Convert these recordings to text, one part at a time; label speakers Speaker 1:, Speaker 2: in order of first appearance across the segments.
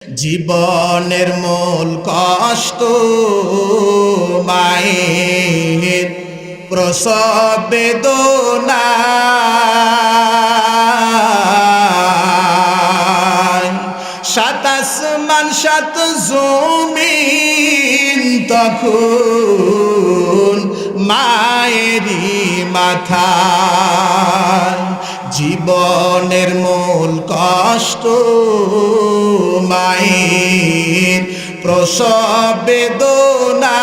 Speaker 1: জীবনের মূল কষ্ট মায়ের প্রসব বেদনা, সাত আসমান সাত জমিন তখন মায়েরই মাথায়। জীবনের মূল কষ্ট মায়ের প্রসব বেদনা,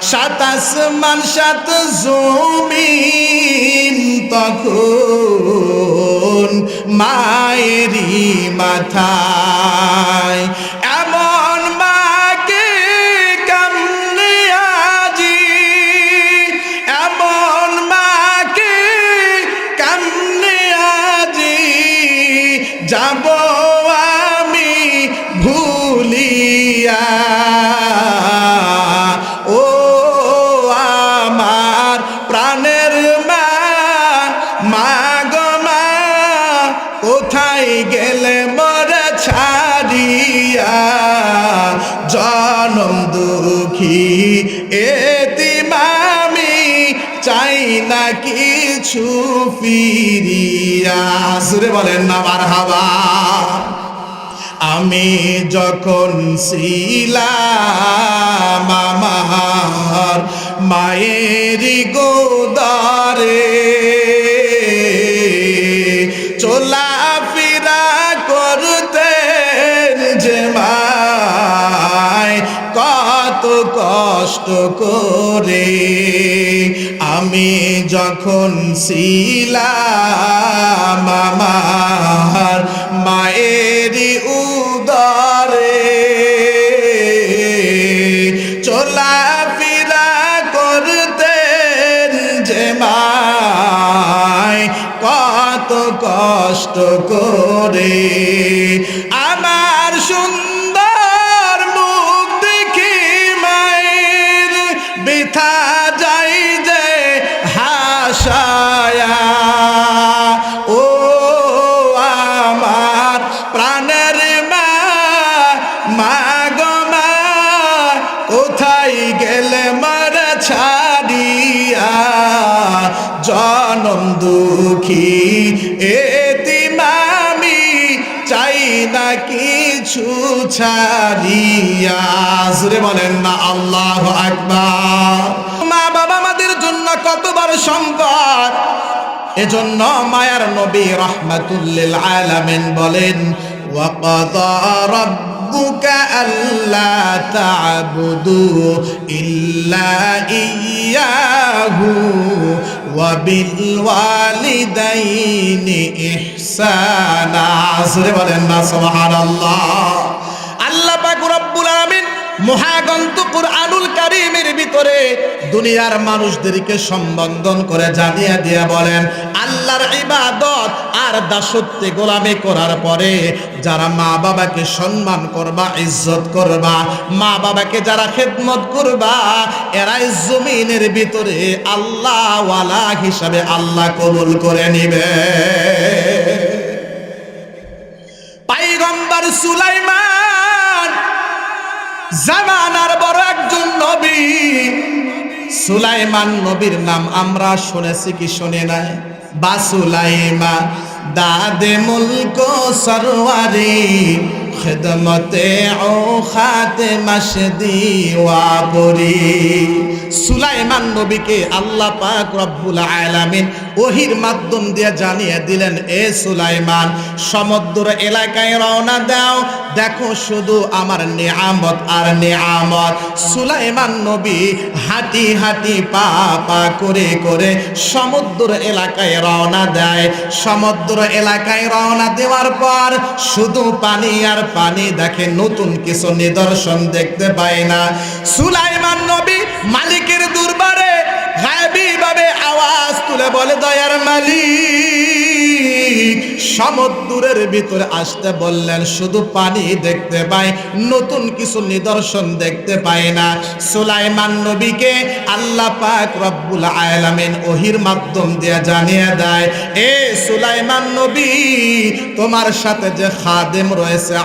Speaker 1: সাত আসমান সাত জমিন তখন মায়েরই মাথায়। এমন মাকে কেমনে আজি, এমন মাকে কেমনে আজি যাব আমি ভুলিয়া। ও আমার প্রাণের মা, মা গো মা, কোথায় গেলে মোরে ছাড়িয়া। জনম দুঃখী এতিম আমি, চাই না কিছু ফিরিয়া। সুরে বলেন না মারহাবা। আমি যখন ছিলাম আমার মায়েরই গোদারে, চলাফেরা করতেন যে মায় কত কষ্ট করে। আমি যখন ছিলাম আমার মায়েরই উদরে, চলাফেরা করতেন যে মায় কত কষ্ট করে। আমার সুন্দর মুখ দেখি মায়ের বৃথা যাই যে হাসায়া। ও আমার প্রাণের মা, মা গো মা, কোথায় গেলে মারা ছাড়িয়া। জনম দুঃখী এতিম আমি, চাই না কিছু ছাড়িয়া। জোরে বলেন না আল্লাহু আকবার। মা বাবা আমাদের জন্য কত বড় সম্পদ। এজন্য মায়ার নবী রাহমাতুল লিল আলামিন বলেন, ওয়া কাদা রাব্বুকা আল্লা তা'বুদু ইল্লা ইয়্যাহু ওয়া বিল ওয়ালিদাইনি ইহসানা। জোরে বলেন না সুবহানাল্লাহ। আল্লাহ পাক রব্বুল আলামিন মহাগ্রন্থ কুরআনুল কারীমের ভিতরে দুনিয়ার মানুষদেরকে সম্বোধন করে জানিয়ে দিয়ে বলেন, আল্লাহর ইবাদত আর দাসত্বে গোলামি করার পরে যারা মা বাবাকে সম্মান করবা, ইজ্জত করবা, মা বাবাকে যারা খেদমত করবা, এরাই জমিনের ভিতরে আল্লাহ ওয়ালা হিসাবে আল্লাহ কবুল করে নিবে। পয়গম্বর সুলাইমান জামানার বড় একজন নবী। সুলাইমান নবীর নাম আমরা শুনেছি কি শুনে নাই? বাসুলাইমা দাদে মুলক সরওয়ারি, খিদমতে ও খাতে মাসদি ওয়াবরি। সুলাইমান নবীকে আল্লাহ পাক রব্বুল আলামিন ওহির মাধ্যম দিয়ে জানিয়ে দিলেন, এ সুলাইমান, সমুদ্র এলাকায় রওনা দাও, দেখো শুধু আমার নিয়ামত আর নিয়ামত। সুলাইমান নবী হাঁটি হাঁটি পা পা করে করে সমুদ্র এলাকায় রওনা দেয়। সমুদ্র এলাকায় রওনা দেওয়ার পর শুধু পানি আর পানি দেখে, নতুন কিছু নিদর্শন দেখতে পায় না। সুলাইমান নবী মালিকের দরবারে গায়বী ভাবে আওয়াজ তুলে বলে, দয়ার মালিক, সমুদ্রের ভিতরে আসতে বললেন, শুধু পানি দেখতে পাই, নতুন কিছু নিদর্শন দেখতে পাই না। সুলাইমান নবীকে আল্লাহ পাক রব্বুল আলামিন ওহির মাধ্যম দিয়ে জানিয়ে দেয়, এ সুলাইমান নবী, তোমার সাথে যে খাদেম রয়েছে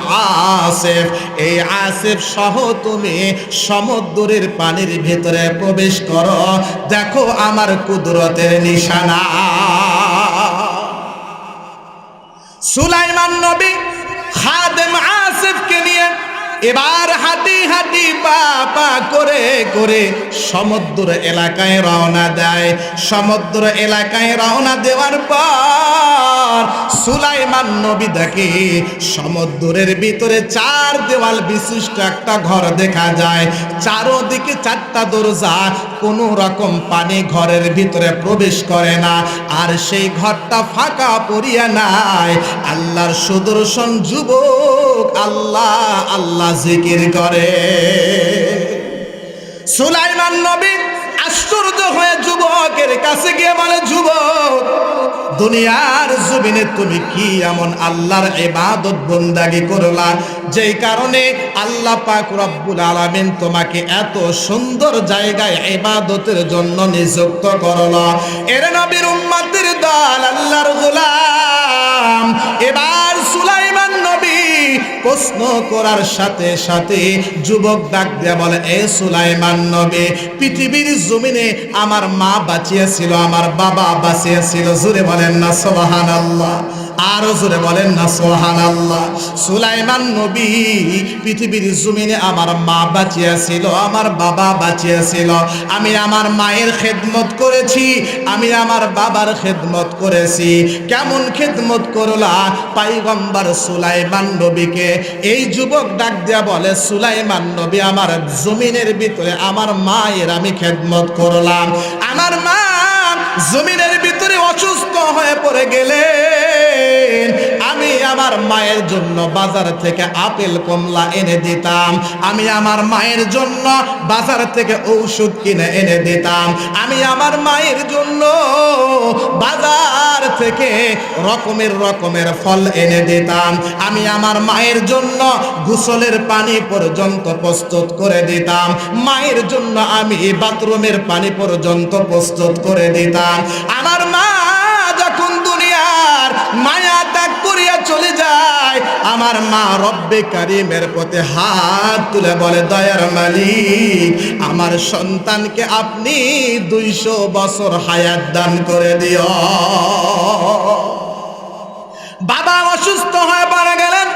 Speaker 1: আসিফ, এই আসিফ সহ তুমি সমুদ্রের পানির ভিতরে প্রবেশ করো, দেখো আমার কুদরতের নিশানা। সুলাইমান নবী খাদেম আসিফকে নিয়ে এবার হাঁটি হাঁটি পা পা করে করে সমুদ্র এলাকায় রওনা দেয়। সমুদ্র এলাকায় রওনা দেওয়ার পর সুলাইমান নবী দেখে সমুদ্রের ভিতরে 4 দেওয়াল বিশিষ্ট একটা ঘর দেখা যায়, চারদিকে 4টা দরজা, কোনো রকম পানি ঘরের ভিতরে প্রবেশ করে না, আর সেই ঘরটা ফাঁকা পড়িয়া নাই। আল্লাহর সুদর্শন যুবক আল্লাহ আল্লাহ জিকির করে। সুলাইমান নবী আশ্চর্য হয়ে যুবকের কাছে গিয়ে বলে, যুবক, দুনিয়ার জমিনে তুমি কি এমন আল্লাহর ইবাদত বন্দেগী করলা যেই কারণে আল্লাহ পাক রব্বুল আলামিন তোমাকে এত সুন্দর জায়গায় ইবাদতের জন্য নিযুক্ত করলো? এর নবীর উম্মতের দল, আল্লাহর গোলাম। এবার সুলাইমান নবী প্রশ্ন করার সাথে সাথে যুবক ডাক দিয়ে বলে, এ সুলাইমান নবী, পৃথিবীর জমিনে আমার মা বাঁচিয়েছিল, আমার বাবা বাঁচিয়েছিল, জোরে বলেন না সুবহানাল্লাহ, আরো জোরে বলেন না সুবহানাল্লাহ। সুলাইমান নবী, পৃথিবীর জমিনে আমার মা বাঁচিয়েছিল, আমার বাবা বাঁচিয়েছিল, আমি আমার মায়ের খেদমত করেছি, আমি আমার বাবার খেদমত করেছি। কেমন খেদমত করলা? পয়গম্বর সুলাইমান নবীকে এই যুবক ডাক দিয়া বলে, সুলাইমান নবী, আমার জমিনের ভিতরে আমার মায়ের আমি খেদমত করলাম। আমার মা জমিনের ভিতরে অসুস্থ হয়ে পড়ে গেলেন, আমি আমার মায়ের জন্য বাজার থেকে আপেল কমলা এনে দিতাম, আমি আমার মায়ের জন্য বাজার থেকে ঔষধ কিনে এনে দিতাম, আমি আমার মায়ের জন্য বাজার থেকে রকমের ফল এনে দিতাম, আমি আমার মায়ের জন্য গোসলের পানি পর্যন্ত প্রস্তুত করে দিতাম, মায়ের জন্য আমি বাথরুমের পানি পর্যন্ত প্রস্তুত করে দিতাম। আমার মা যখন দুনিয়ার মায়া ত্যাগ করিয়া চলে যায়, আমার মা রব্বে কারিমের প্রতি হাত তুলে বলে, দয়ার মালিক, আমার সন্তানকে আপনি 200 বছর হায়াত দান করে দিও। বাবা অসুস্থ হয়ে পড়ে গেলেন,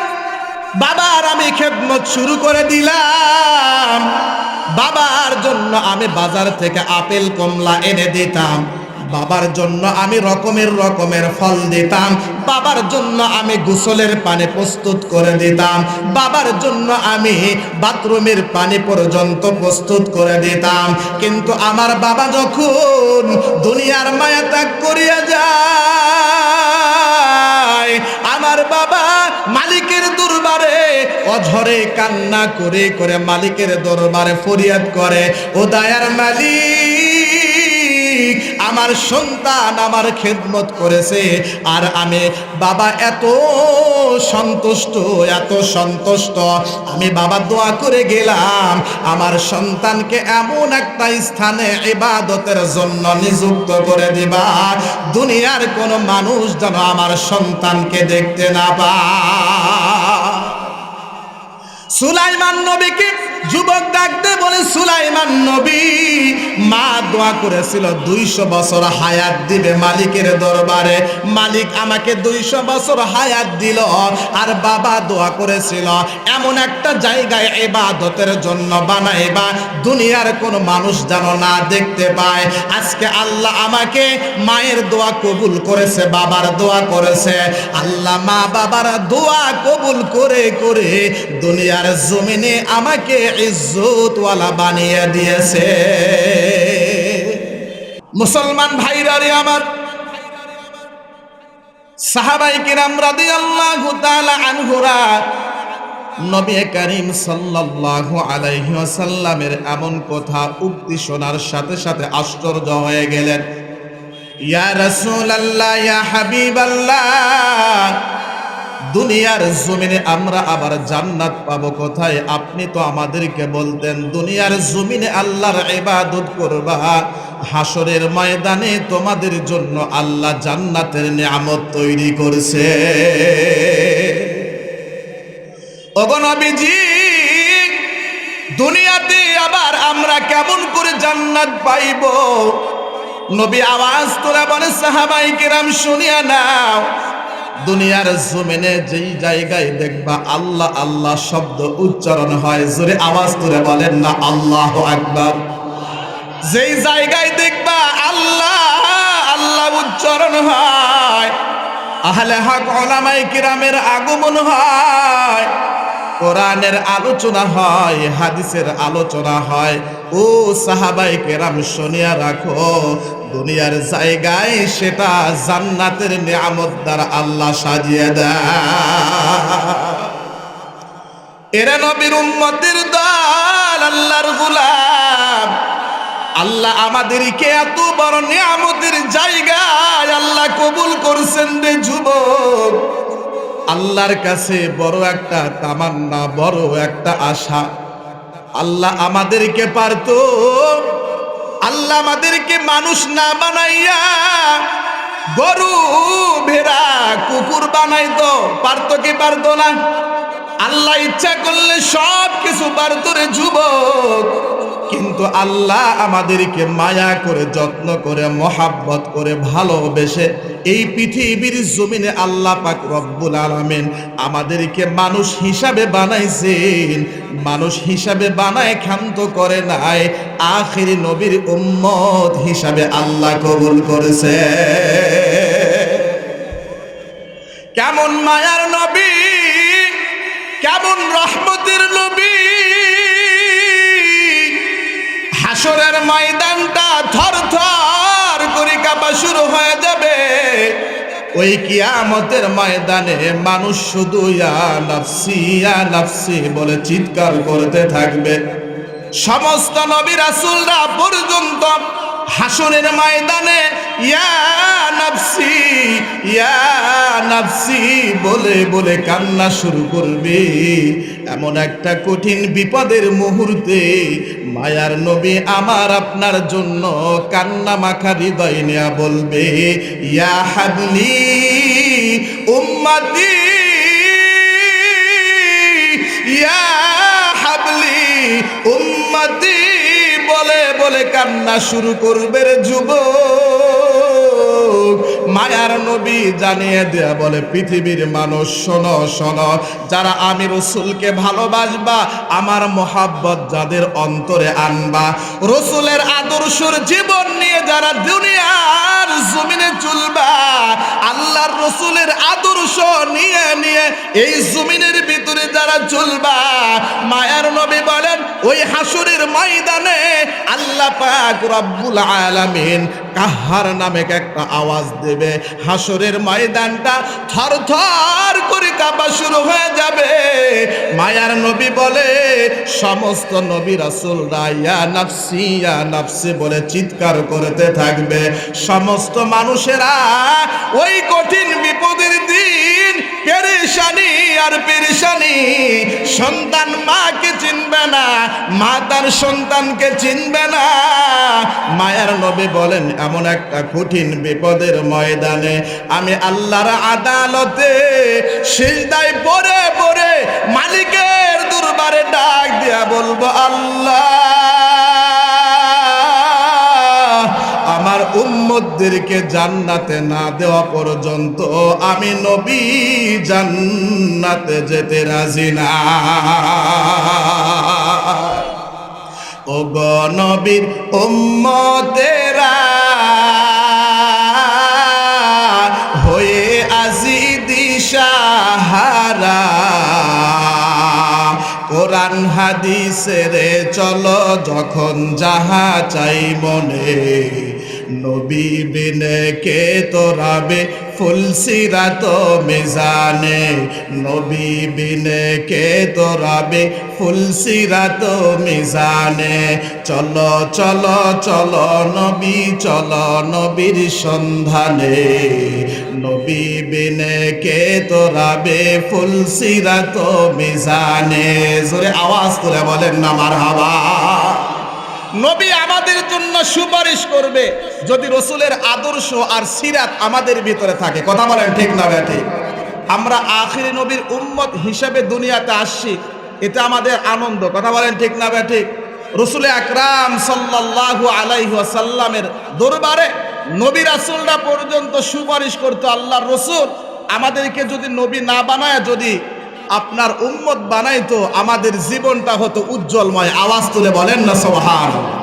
Speaker 1: বাবার আমি খেদমত শুরু করে দিলাম, বাবার জন্য আমি বাজার থেকে আপেল কমলা এনে দিতাম, বাবার জন্য আমি রকমের ফল দিতাম, বাবার জন্য আমি গোসলের পানি প্রস্তুত করে দিতাম, বাবার জন্য আমি বাথরুমের পানি পর্যন্ত প্রস্তুত করে দিতাম। কিন্তু আমার বাবা যখন দুনিয়ার মায়া ত্যাগ করিয়া যায়, আমার বাবা মালিকের দরবারে অঝরে কান্না করে করে মালিকের দরবারে ফরিয়াদ করে, ও দয়ার মালিক, আমার সন্তান আমার খেদমত করেছে, আর আমি বাবা এত সন্তুষ্ট, আমি বাবা দোয়া করে গেলাম আমার সন্তানকে এমন একটা স্থানে ইবাদতের জন্য নিযুক্ত করে দিবা, দুনিয়ার কোনো মানুষ যেন আমার সন্তানকে দেখতে না পায়। সুলাইমান নবীকে যুবক ডাকতে বলে, সুলাইমান নবী, মা দোয়া করেছিল 200 বছর হায়াত দিবে মালিকের দরবারে, মালিক আমাকে 200 বছর হায়াত দিল, আর বাবা দোয়া করেছিল এমন একটা জায়গায় ইবাদতের জন্য বানাইবা, দুনিয়ার কোনো মানুষ যেন না দেখতে পায়। আজকে আল্লাহ আমাকে মায়ের দোয়া কবুল করেছে, বাবার দোয়া করেছে, আল্লাহ মা বাবার দোয়া কবুল করে করে দুনিয়ার জমিনে আমাকে ইজ্জতওয়ালা বানিয়ে দিয়েছে। মুসলমান ভাইরা রে আমার, সাহাবায়ে কিরাম রাদিয়াল্লাহু তাআলা আনহুরা নবী করিম সাল্লাল্লাহু আলাইহি ওয়াসাল্লামের এমন কথা উক্তি শোনার সাথে সাথে আশ্চর্য হয়ে গেলেন। ইয়া রাসূলুল্লাহ, ইয়া হাবিবাল্লাহ, দুনিয়ার জমিনে আমরা আবার জান্নাত পাবো কোথায়? আপনি তো আমাদেরকে বলতেন দুনিয়ার জমিনে আল্লাহর ইবাদত করবা, হাসরের ময়দানে তোমাদের জন্য আল্লাহ জান্নাতের নিয়ামত তৈরি করছে। ওগো নবীজি, দুনিয়াতে আবার আমরা কেমন করে জান্নাত পাইব? নবী আওয়াজ করে বলে, সাহাবায়ে কেরাম শুনিয়া নাও, দুনিয়ার জমিনে যেই জায়গায় দেখবা আল্লাহ আল্লাহ শব্দ উচ্চারণ হয়, জোরে আওয়াজ করে বলেন না আল্লাহু আকবার। যেই জায়গায় দেখবা আল্লাহ আল্লাহ উচ্চারণ হয়, আহলে হক উলামায়ে কিরামের আগমন হয়, কোরআনের আলোচনা হয়, হাদিসের আলোচনা হয়, ও সাহাবায়ে কেরাম শুনিয়া রাখো, দুনিয়ার জায়গায় সেটা জান্নাতের নিয়ামত দ্বারা আল্লাহ সাজিয়ে দেয়। এরা নবীর উম্মতের দল, আল্লাহর গোলাম, আল্লাহ আমাদেরকে এত বড় নিয়ামতের জায়গায় আল্লাহ কবুল করছেন রে যুবক। আল্লাহর কাছে বড় একটা তামান্না, বড় একটা আশা, আল্লাহ আমাদেরকে পারতো, আল্লাহ আমাদেরকে মানুষ না বানাইয়া গরু ভেড়া কুকুর বানাইতো, পারতো কি পারতো না? আল্লাহ ইচ্ছা করলে সব কিছু পারতো রে যুবক, কিন্তু আল্লাহ আমাদেরকে মায়া করে, যত্ন করে, মহাব্বত করে, ভালোবেসে এই পৃথিবীর জমিনে আল্লাহ পাক রব্বুল আলামিন আমাদেরকে মানুষ হিসাবে বানাইছেন। মানুষ হিসাবে বানায় ক্ষান্ত করে নাই, আখিরি নবীর উম্মত হিসাবে আল্লাহ কবুল করেছে। কেমন মায়ার নবী, কেমন রহমতের নবী। হাসরের ময়দানটা থর থর করে কাঁপা শুরু হয়ে যাবে। ওই কিয়ামতের ময়দানে মানুষ শুধু ইয়া নাফসি ইয়া নাফসি বলে চিৎকার করতে থাকবে। সমস্ত নবী রাসূলরা পর্যন্ত হাসরের ময়দানে ইয়া নাফসি ইয়া নাফসি বলে বলে কান্না শুরু করবে। এমন একটা কঠিন বিপদের মুহূর্তে মায়ার নবী আমার আপনার জন্য কান্না মাখা হৃদয় নিয়ে বলবে, ইয়া হাবলি উম্মতি, ইয়া হাবলি উম্মতি বলে বলে কান্না শুরু করবে রে যুবক। মায়ার নবী জানিয়ে দেয়া বলে, পৃথিবীর মানুষ শোনো শোনো, যারা আমি রসুলকে ভালোবাসবা, আমার মোহাব্বত যাদের অন্তরে আনবা, রসুলের আদর্শের জীবন নিয়ে যারা দুনিয়ার জমিনে চলবা, আল্লাহর রসুলের আদর্শ নিয়ে নিয়ে এই জমিনের ভিতরে যারা চলবা, মায়ার নবী বলেন ওই হাসরের ময়দানে আল্লাহ পাক রব্বুল আলামিন কাহার নামে একটা আওয়াজ দেবে। হাসরের ময়দানটা থর থর করে কাঁপা শুরু হয়ে যাবে। মায়ার নবী বলে, সমস্ত নবী রাসূলরা ইয়া নাফসি বলে চিৎকার করতে থাকবে। সমস্ত মানুষেরা ওই কঠিন বিপদের দিন পেরেশানি আর পেরেশানি, সন্তান মাকে চিনবে না, মা তার সন্তানকে চিনবে না। মায়ার নবী বলেন, এমন একটা কঠিন বিপদের ময়দানে আমি আল্লাহর আদালতে সিজদায় পড়ে পড়ে মালিকের দরবারে ডাক দিয়া বলবো, আল্লাহ আমার উম্মতদেরকে জান্নাতে না দেওয়া পর্যন্ত আমি নবী জান্নাতে যেতে রাজি না। ও গো নবীর উম্মতেরা হয়ে আজি দিশাহারা, কোরআন হাদিসের চলো যখন যাহা চাই মনে, নবী বিনে কে তোরাবে ফুলসিরাত মিজানে, নবী বিনে কে তোরাবে ফুলসিরাত মিজানে। চলো চলো চলো নবী, চলো নবীর সন্ধানে, নবী বিনে কে তোরাবে ফুলসিরাত মিজানে। জোরে আওয়াজ তুলে বলেন না মারহাবা। নবী আমাদের জন্য সুপারিশ করবে যদি রসুলের আদর্শ আর সিরাত আমাদের ভিতরে থাকে। কথা বলেন ঠিক না ঠিক? আমরা আখিরি নবীর উম্মত হিসেবে দুনিয়াতে আসছি, এটা আমাদের আনন্দ। কথা বলেন ঠিক না ঠিক? রসুল আকরাম সাল্লাল্লাহু আলাইহি ওয়াসাল্লামের দরবারে নবী রাসূলরা পর্যন্ত সুপারিশ করতো, আল্লাহর রসুল আমাদেরকে যদি নবী না বানায়, যদি আপনার উম্মত বানাইতো, আমাদের জীবনটা হতো উজ্জ্বলময়। আওয়াজ তুলে বলেন না সুবহানাল্লাহ।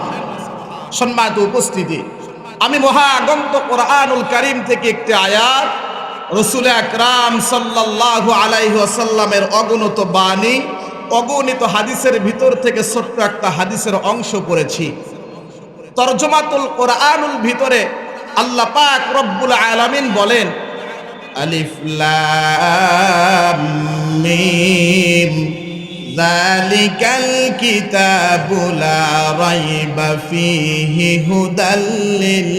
Speaker 1: সম্মানিত উপস্থিতি, আমি মহাগ্রন্থ কোরআনুল কারীম থেকে একটি আয়াত, রসুল আকরাম সাল্লাল্লাহু আলাইহি ওয়াসাল্লামের অগণিত বাণী, অগণিত হাদিসের ভিতর থেকে ছোট্ট একটা হাদিসের অংশ পড়েছি। তরজমাতুল কোরআনুল ভিতরে আল্লাহ পাক রব্বুল আলামিন বলেন, আলিফ লাম মিম যালিকাল কিতাবু লা রাইবা ফীহি হুদাল লিল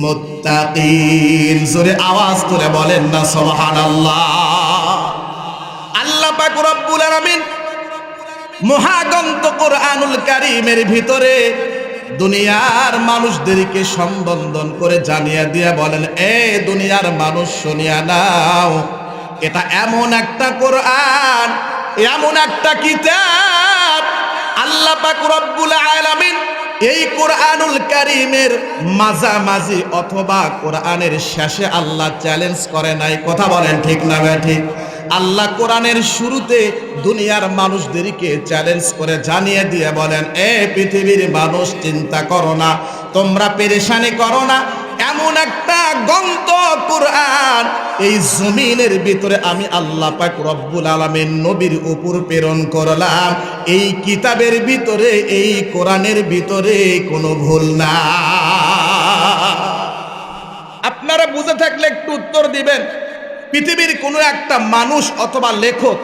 Speaker 1: মুত্তাকিন। জোরে আওয়াজ তুলে বলেন না সুবহানাল্লাহ। আল্লাহ পাক রব্বুল আলামিন মহাগ্রন্থ কোরআনুল কারীমের ভিতরে দুনিয়ার মানুষদেরকে সম্বোধন করে জানিয়ে দিয়ে বলেন, এ দুনিয়ার মানুষ শুনিয়া নাও, এটা এমন একটা কোরআন, এমন একটা কিতাব, আল্লাহ পাক রব্বুল আলামিন এই কোরআনুল কারীমের মাঝামাঝি অথবা কোরআনের শেষে আল্লাহ চ্যালেঞ্জ করে নাই। কথা বলেন ঠিক না ঠিক? আল্লাহ কোরআনের শুরুতে দুনিয়ার মানুষদেরকে চ্যালেঞ্জ করে জানিয়ে দিয়ে বলেন, এ পৃথিবীর মানুষ, চিন্তা করো না, তোমরা পেরেশানি করো না, এমন একটা গ্রন্থ কোরআন এই জমিনের ভিতরে আমি আল্লাহ পাক রব্বুল আলামিন নবীর উপর প্রেরণ করলাম। এই কিতাবের ভিতরে, এই কোরআনের ভিতরে কোনো ভুল না। আপনারা বুঝে থাকলে একটু উত্তর দিবেন। পৃথিবীর কোনো একটা মানুষ অথবা লেখক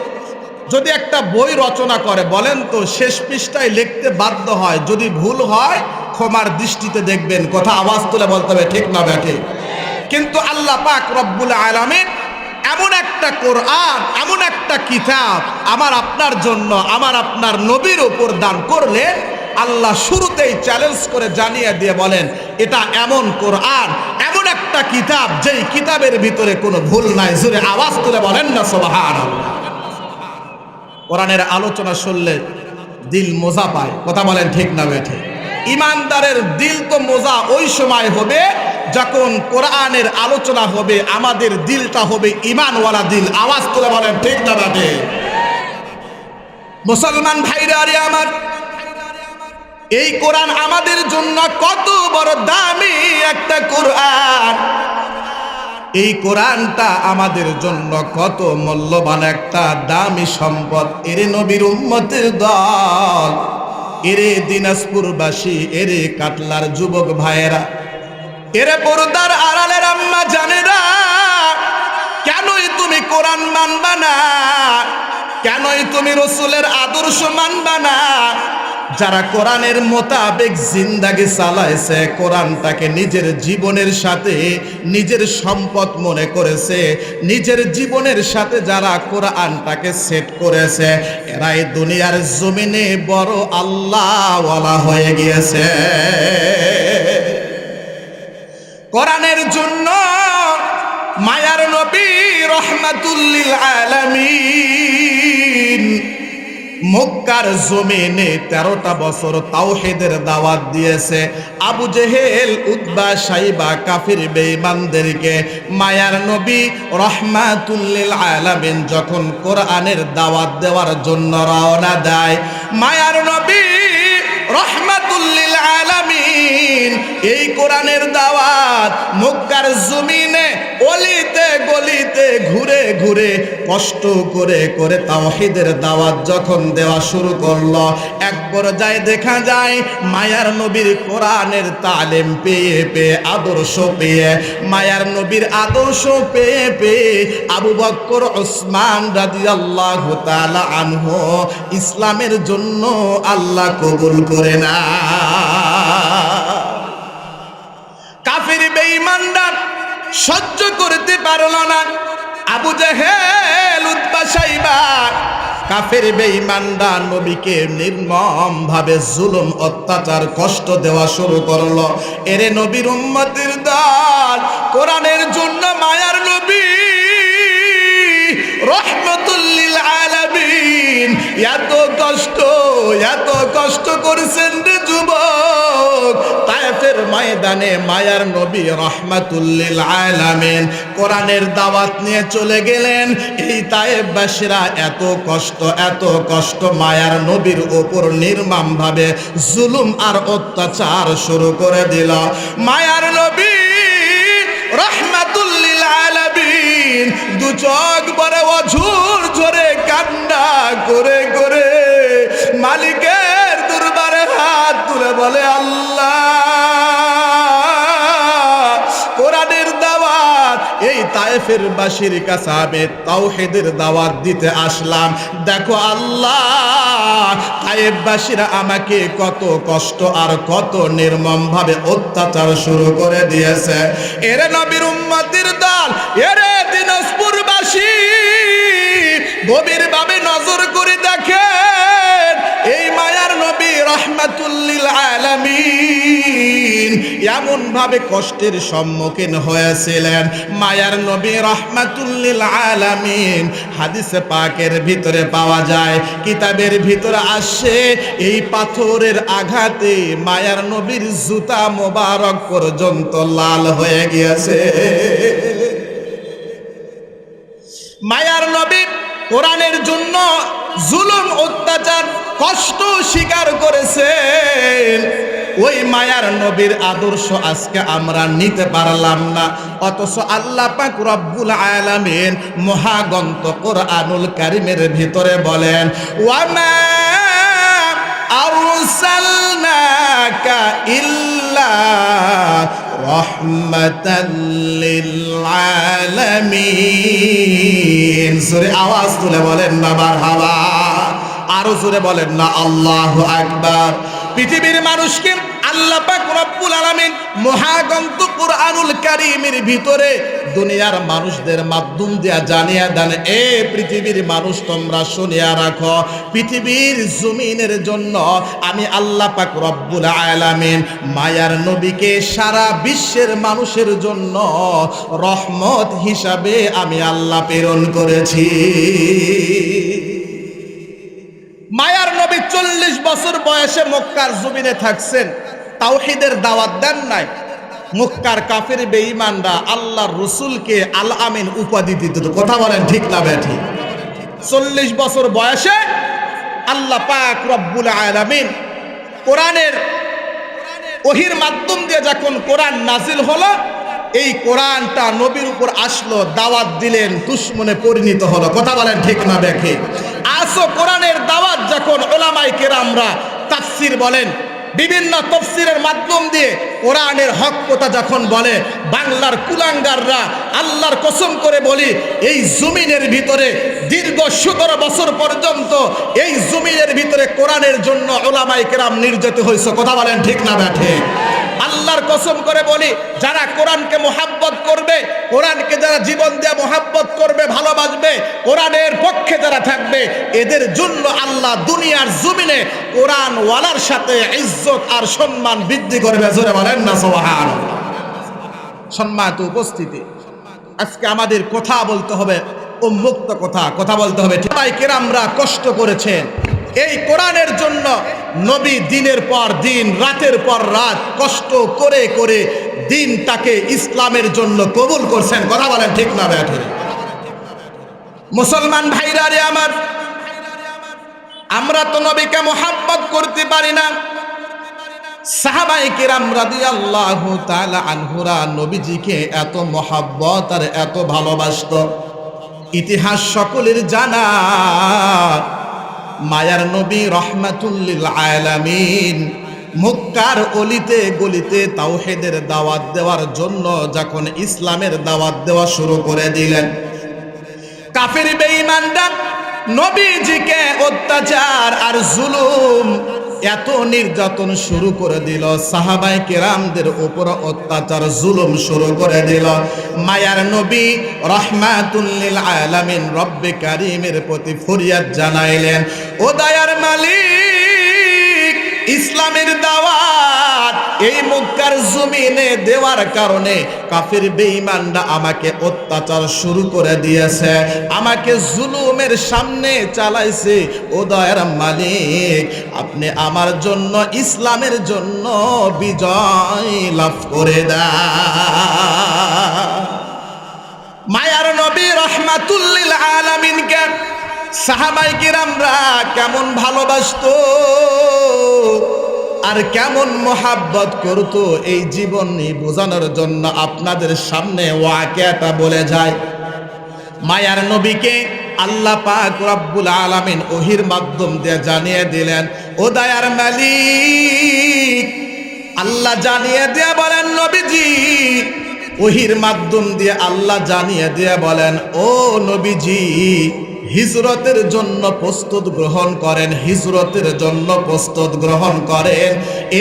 Speaker 1: যদি একটা বই রচনা করে, বলেন তো শেষ পৃষ্ঠায় লিখতে বাধ্য হয়, যদি ভুল হয় ক্ষমার দৃষ্টিতে দেখবেন। কথা আওয়াজ তুলে বলতে হবে ঠিক না ঠিক? কিন্তু আল্লাহ পাক রব্বুল আলামিন এমন একটা কোরআন, এমন একটা কিতাব আমার আপনার জন্য, আমার আপনার নবীর উপর দান করলেন। আল্লাহ শুরুতেই চ্যালেঞ্জ করে জানিয়ে দিয়ে বলেন, এটা এমন কোরআন, এমন একটা কিতাব, যেই কিতাবের ভিতরে কোনো ভুল নাই। জোরে আওয়াজ তুলে বলেন না সুবহানাল্লাহ। কোরআনের আলোচনা শুনলে দিল মজা পায়। কথা বলেন ঠিক না বেঠে? ইমানদারের দিল তো মজা ওই সময় হবে যখন কোরআনের আলোচনা হবে, আমাদের দিলটা হবে ইমানওয়ালা দিল। আওয়াজ তুলে বলেন ঠিক না বেঠে? মুসলমান ভাইরা রে আমার, এই কোরআন আমাদের জন্য কত বড় দামি একটা কোরআন। এই কোরআনটা আমাদের জন্য কত মূল্যবান একটা দামি সম্পদ। এরে নবীর উম্মতের দল, এরে দিনাজপুরবাসী, এরে কাটলার যুবক ভাইয়েরা, এরে পর্দার আড়ালের আম্মা জানেরা, কেনই তুমি কোরআন মানবা না? কেনই তুমি রসুলের আদর্শ মানবা না? যারা কোরআনের মোতাবেক জিন্দাগি চালাইছে, কোরআনটাকে নিজের জীবনের সাথে নিজের সম্পদ মনে করেছে, নিজের জীবনের সাথে যারা কোরআনটাকে সেট করেছে, এরাই দুনিয়ার জমিনে বড় আল্লাহওয়ালা হয়ে গিয়েছে। কোরআনের জন্য মায়ার নবী রহমাতুল লিল আলামিন মক্কার জমিনে 13টা বছর তাওহীদের দাওয়াত দিয়েছে। আবু জেহেল, উতবা, সাইবা, কাফির বেঈমানদেরকে মায়ার নবী রহমাতুল লিল আলামিন যখন কোরআনের দাওয়াত দেওয়ার জন্য রওনা দেয়, মায়ার নবী রহমাতুল লিল আলামিন। এই কোরআনের দাওয়াত মক্কার জমিনে অলিতে গলিতে ঘুরে ঘুরে কষ্ট করে করে তাওহীদের দাওয়াত যখন দেওয়া শুরু করলো, এক পর্যায়ে দেখা যায় মায়ার নবীর কোরআনের তালিম পেয়ে পেয়ে, আদর্শ পেয়ে, মায়ার নবীর আদর্শ পেয়ে পেয়ে আবু বকর ওসমান রাদিয়াল্লাহু তাআলা আনহু ইসলামের জন্য আল্লাহ কবুল করে না। কাফির বেঈমানরা সহ্য করতে পারল না। আবু জেহেল, উতবা, সাইবা, কাফের বেঈমানরা নবীকে নির্মম ভাবে জুলুম, অত্যাচার, কষ্ট দেওয়া শুরু করলো। এরে নবীর উম্মতের দল, কোরআনের জন্য মায়ার নবী রহমাতুল লিল আলামিন এত কষ্ট করেছেন রে যুবক। তায়েফের ময়দানে মায়ার নবী রহমাতুল লিল আলামিন কোরআনের দাওয়াত নিয়ে চলে গেলেন। এই তায়েফবাসীরা এত কষ্ট মায়ার নবীর উপর নির্মম ভাবে জুলুম আর অত্যাচার শুরু করে দিল। মায়ার নবী রহমাতুল লিল আলামিন দু চোখ ভরে অঝোর ঝরে কান্না করে করে মালিকের দরবারে হাত তুলে বলে, আল্লাহ, কোরআনের দাওয়াত এই তায়েফের বাসীর কাছে আমি তাওহীদের দাওয়াত দিতে আসলাম। দেখো আল্লাহ, তায়েফবাসীরা আমাকে কত কষ্ট আর কত নির্মম ভাবে অত্যাচার শুরু করে দিয়েছে। এরে নবীর উম্মতের দল, এরে দিনাজপুরবাসী, গভীর ভাবে নজর করে দেখেন এই মায়ার নবী রহমাতুল লিল আলামিন এমন ভাবে কষ্টের সম্মুখীন হয়েছিলেন। মায়ার নবী রহমাতুল লিল আলামিন হাদিসে পাকের ভিতরে পাওয়া যায়, কিতাবের ভিতরে আসে, এই পাথরের আঘাতে মায়ার নবীর জুতা মোবারক পর্যন্ত লাল হয়ে গিয়েছে। মায়ার নবী কোরআনের জন্য জুলুম, অত্যাচার, কষ্ট স্বীকার করেছেন। ওই মায়ার নবীর আদর্শ আজকে আমরা নিতে পারলাম না, অথচ আল্লাহ পাক রব্বুল আলামিন মহাগ্রন্থ কোরআনুল কারীমের ভিতরে বলেন, ওয়ামা আরসালনাকা ইল্লা রাহমাতাল লিল আলামিন। জোরে আওয়াজ তুলে বলেন না মারহাবা, আরো জোরে বলেন না আল্লাহু আকবার। পৃথিবীর মানুষকে আল্লাহ পাক রব্বুল আলামিন মহাগ্রন্থ কোরআনুল কারীমের ভিতরে দুনিয়ার মানুষদের মাধ্যম দিয়া জানিয়ে দেন, এ পৃথিবীর মানুষ তোমরা শুনিয়া রাখো, পৃথিবীর জমিনের জন্য আমি আল্লাহ পাক রব্বুল আলামিন মায়ার নবীকে সারা বিশ্বের মানুষের জন্য রহমত হিসাবে আমি আল্লাহ প্রেরণ করেছি। মায়ার নবী 40 বছর বয়সে মক্কার জমিনে থাকছেন, তাওহীদের দাওয়াত দেন নাই। মক্কার কাফের বেঈমানরা আল্লাহর রাসূলকে আল আমিন উপাধি দিত। কথা বলেন ঠিক না বেঠিক? 40 বছর বয়সে আল্লাহ পাক রব্বুল আলামিন কোরআনের ওহীর মাধ্যম দিয়ে যখন কোরআন নাজিল হলো, এই কোরআনটা নবীর উপর আসলো, দাওয়াত দিলেন, দুশমনে পরিণত হলো। কথা বলেন ঠিক না বেঠিক? আসো কোরআনের দাওয়াত যখন উলামায়ে কেরামরা তাফসীর বলেন, বিভিন্ন তাফসীরের মাধ্যম দিয়ে কোরআনের হক কথা যখন বলে, বাংলার কুলাঙ্গাররা আল্লাহর কসম করে বলি, এই জমিনের ভিতরে দীর্ঘ 17 বছর পর্যন্ত এই জমিনের ভিতরে কোরআনের জন্য উলামায়ে কেরাম নির্যাতিত হয়েছে। কথা বলেন ঠিক না বেঠিক? আল্লাহর কসম করে বলি, যারা কোরআনকে মোহাব্বত করবে, কোরআনকে যারা জীবন দিয়ে মোহাব্বত করবে, ভালোবাসবে, কোরআনের পক্ষে যারা থাকবে, এদের জন্য আল্লাহ দুনিয়ার জমিনে কোরআন ওয়ালার সাথে ইজ্জত আর সম্মান বৃদ্ধি করবে। জোরে বলেন না সুবহানাল্লাহ। সম্মানিত উপস্থিতি, আজকে আমাদের কথা বলতে হবে উন্মুক্ত কথা বলতে হবে। উলামায়ে কেরামরা কষ্ট করেছেন এই কোরআনের জন্য। নবী দিনের পর দিন, রাতের পর রাত কষ্ট করে করে দিনটাকে ইসলামের জন্য কবুল করছেন। কথা বলেন ঠিক না বেঠিক? মুসলমান ভাইরা রে আমার, আমরা তো নবীকে মোহাব্বত করতে পারি না, সাহাবায়ে কেরাম রাদিয়াল্লাহু তাআলা আনহুরা নবীজিকে এত মহব্বত আর এত ভালোবাসতো। ইতিহাস সকলের জানা, মায়ার নবী রহমাতুল লিল আলামিন মক্কার অলিতে গলিতে তাওহীদের দাওয়াত দেওয়ার জন্য যখন ইসলামের দাওয়াত দেওয়া শুরু করে দিলেন, কাফের বেঈমানরা নবীজিকে অত্যাচার আর জুলুম, এত নির্যাতন শুরু করে দিল, সাহাবায়ে কেরামদের উপর অত্যাচার জুলুম শুরু করে দিল। মায়ার নবী রহমাতুল লিল আলামিন রব্বে কারীমের প্রতি ফরিয়াদ জানাইলেন, ও দয়ার মালিক, ইসলামের দাওয়াত এই মক্কার জমিনে দেওয়ার কারণে কাফির বেঈমানরা আমাকে অত্যাচার শুরু করে দিয়েছে, আমাকে জুলুমের সামনে চালাইছে। ও দয়ার মালিক, আপনি আমার জন্য, ইসলামের জন্য বিজয় লাভ করে দাও। মায়ার নবী রহমাতুল লিল আলামিনকে সাহাবায়ে কেরামরা কেমন ভালোবাসতো আর কেমন মোহাব্বত করতো, এই জীবনী বোঝানোর জন্য আপনাদের সামনে ওয়াকিয়াটা বলে যায়। মায়ার নবীকে আল্লাহ পাক রব্বুল আলামিন ওহির মাধ্যম দিয়ে জানিয়ে দিলেন, ও দয়ার মালিক, আল্লাহ জানিয়ে দিয়ে বলেন, নবীজি ওহির মাধ্যম দিয়ে আল্লাহ জানিয়ে দিয়ে বলেন, ও নবীজি, হিজরতের জন্য প্রস্তুত গ্রহণ করেন, হিজরতের জন্য প্রস্তুত গ্রহণ করেন।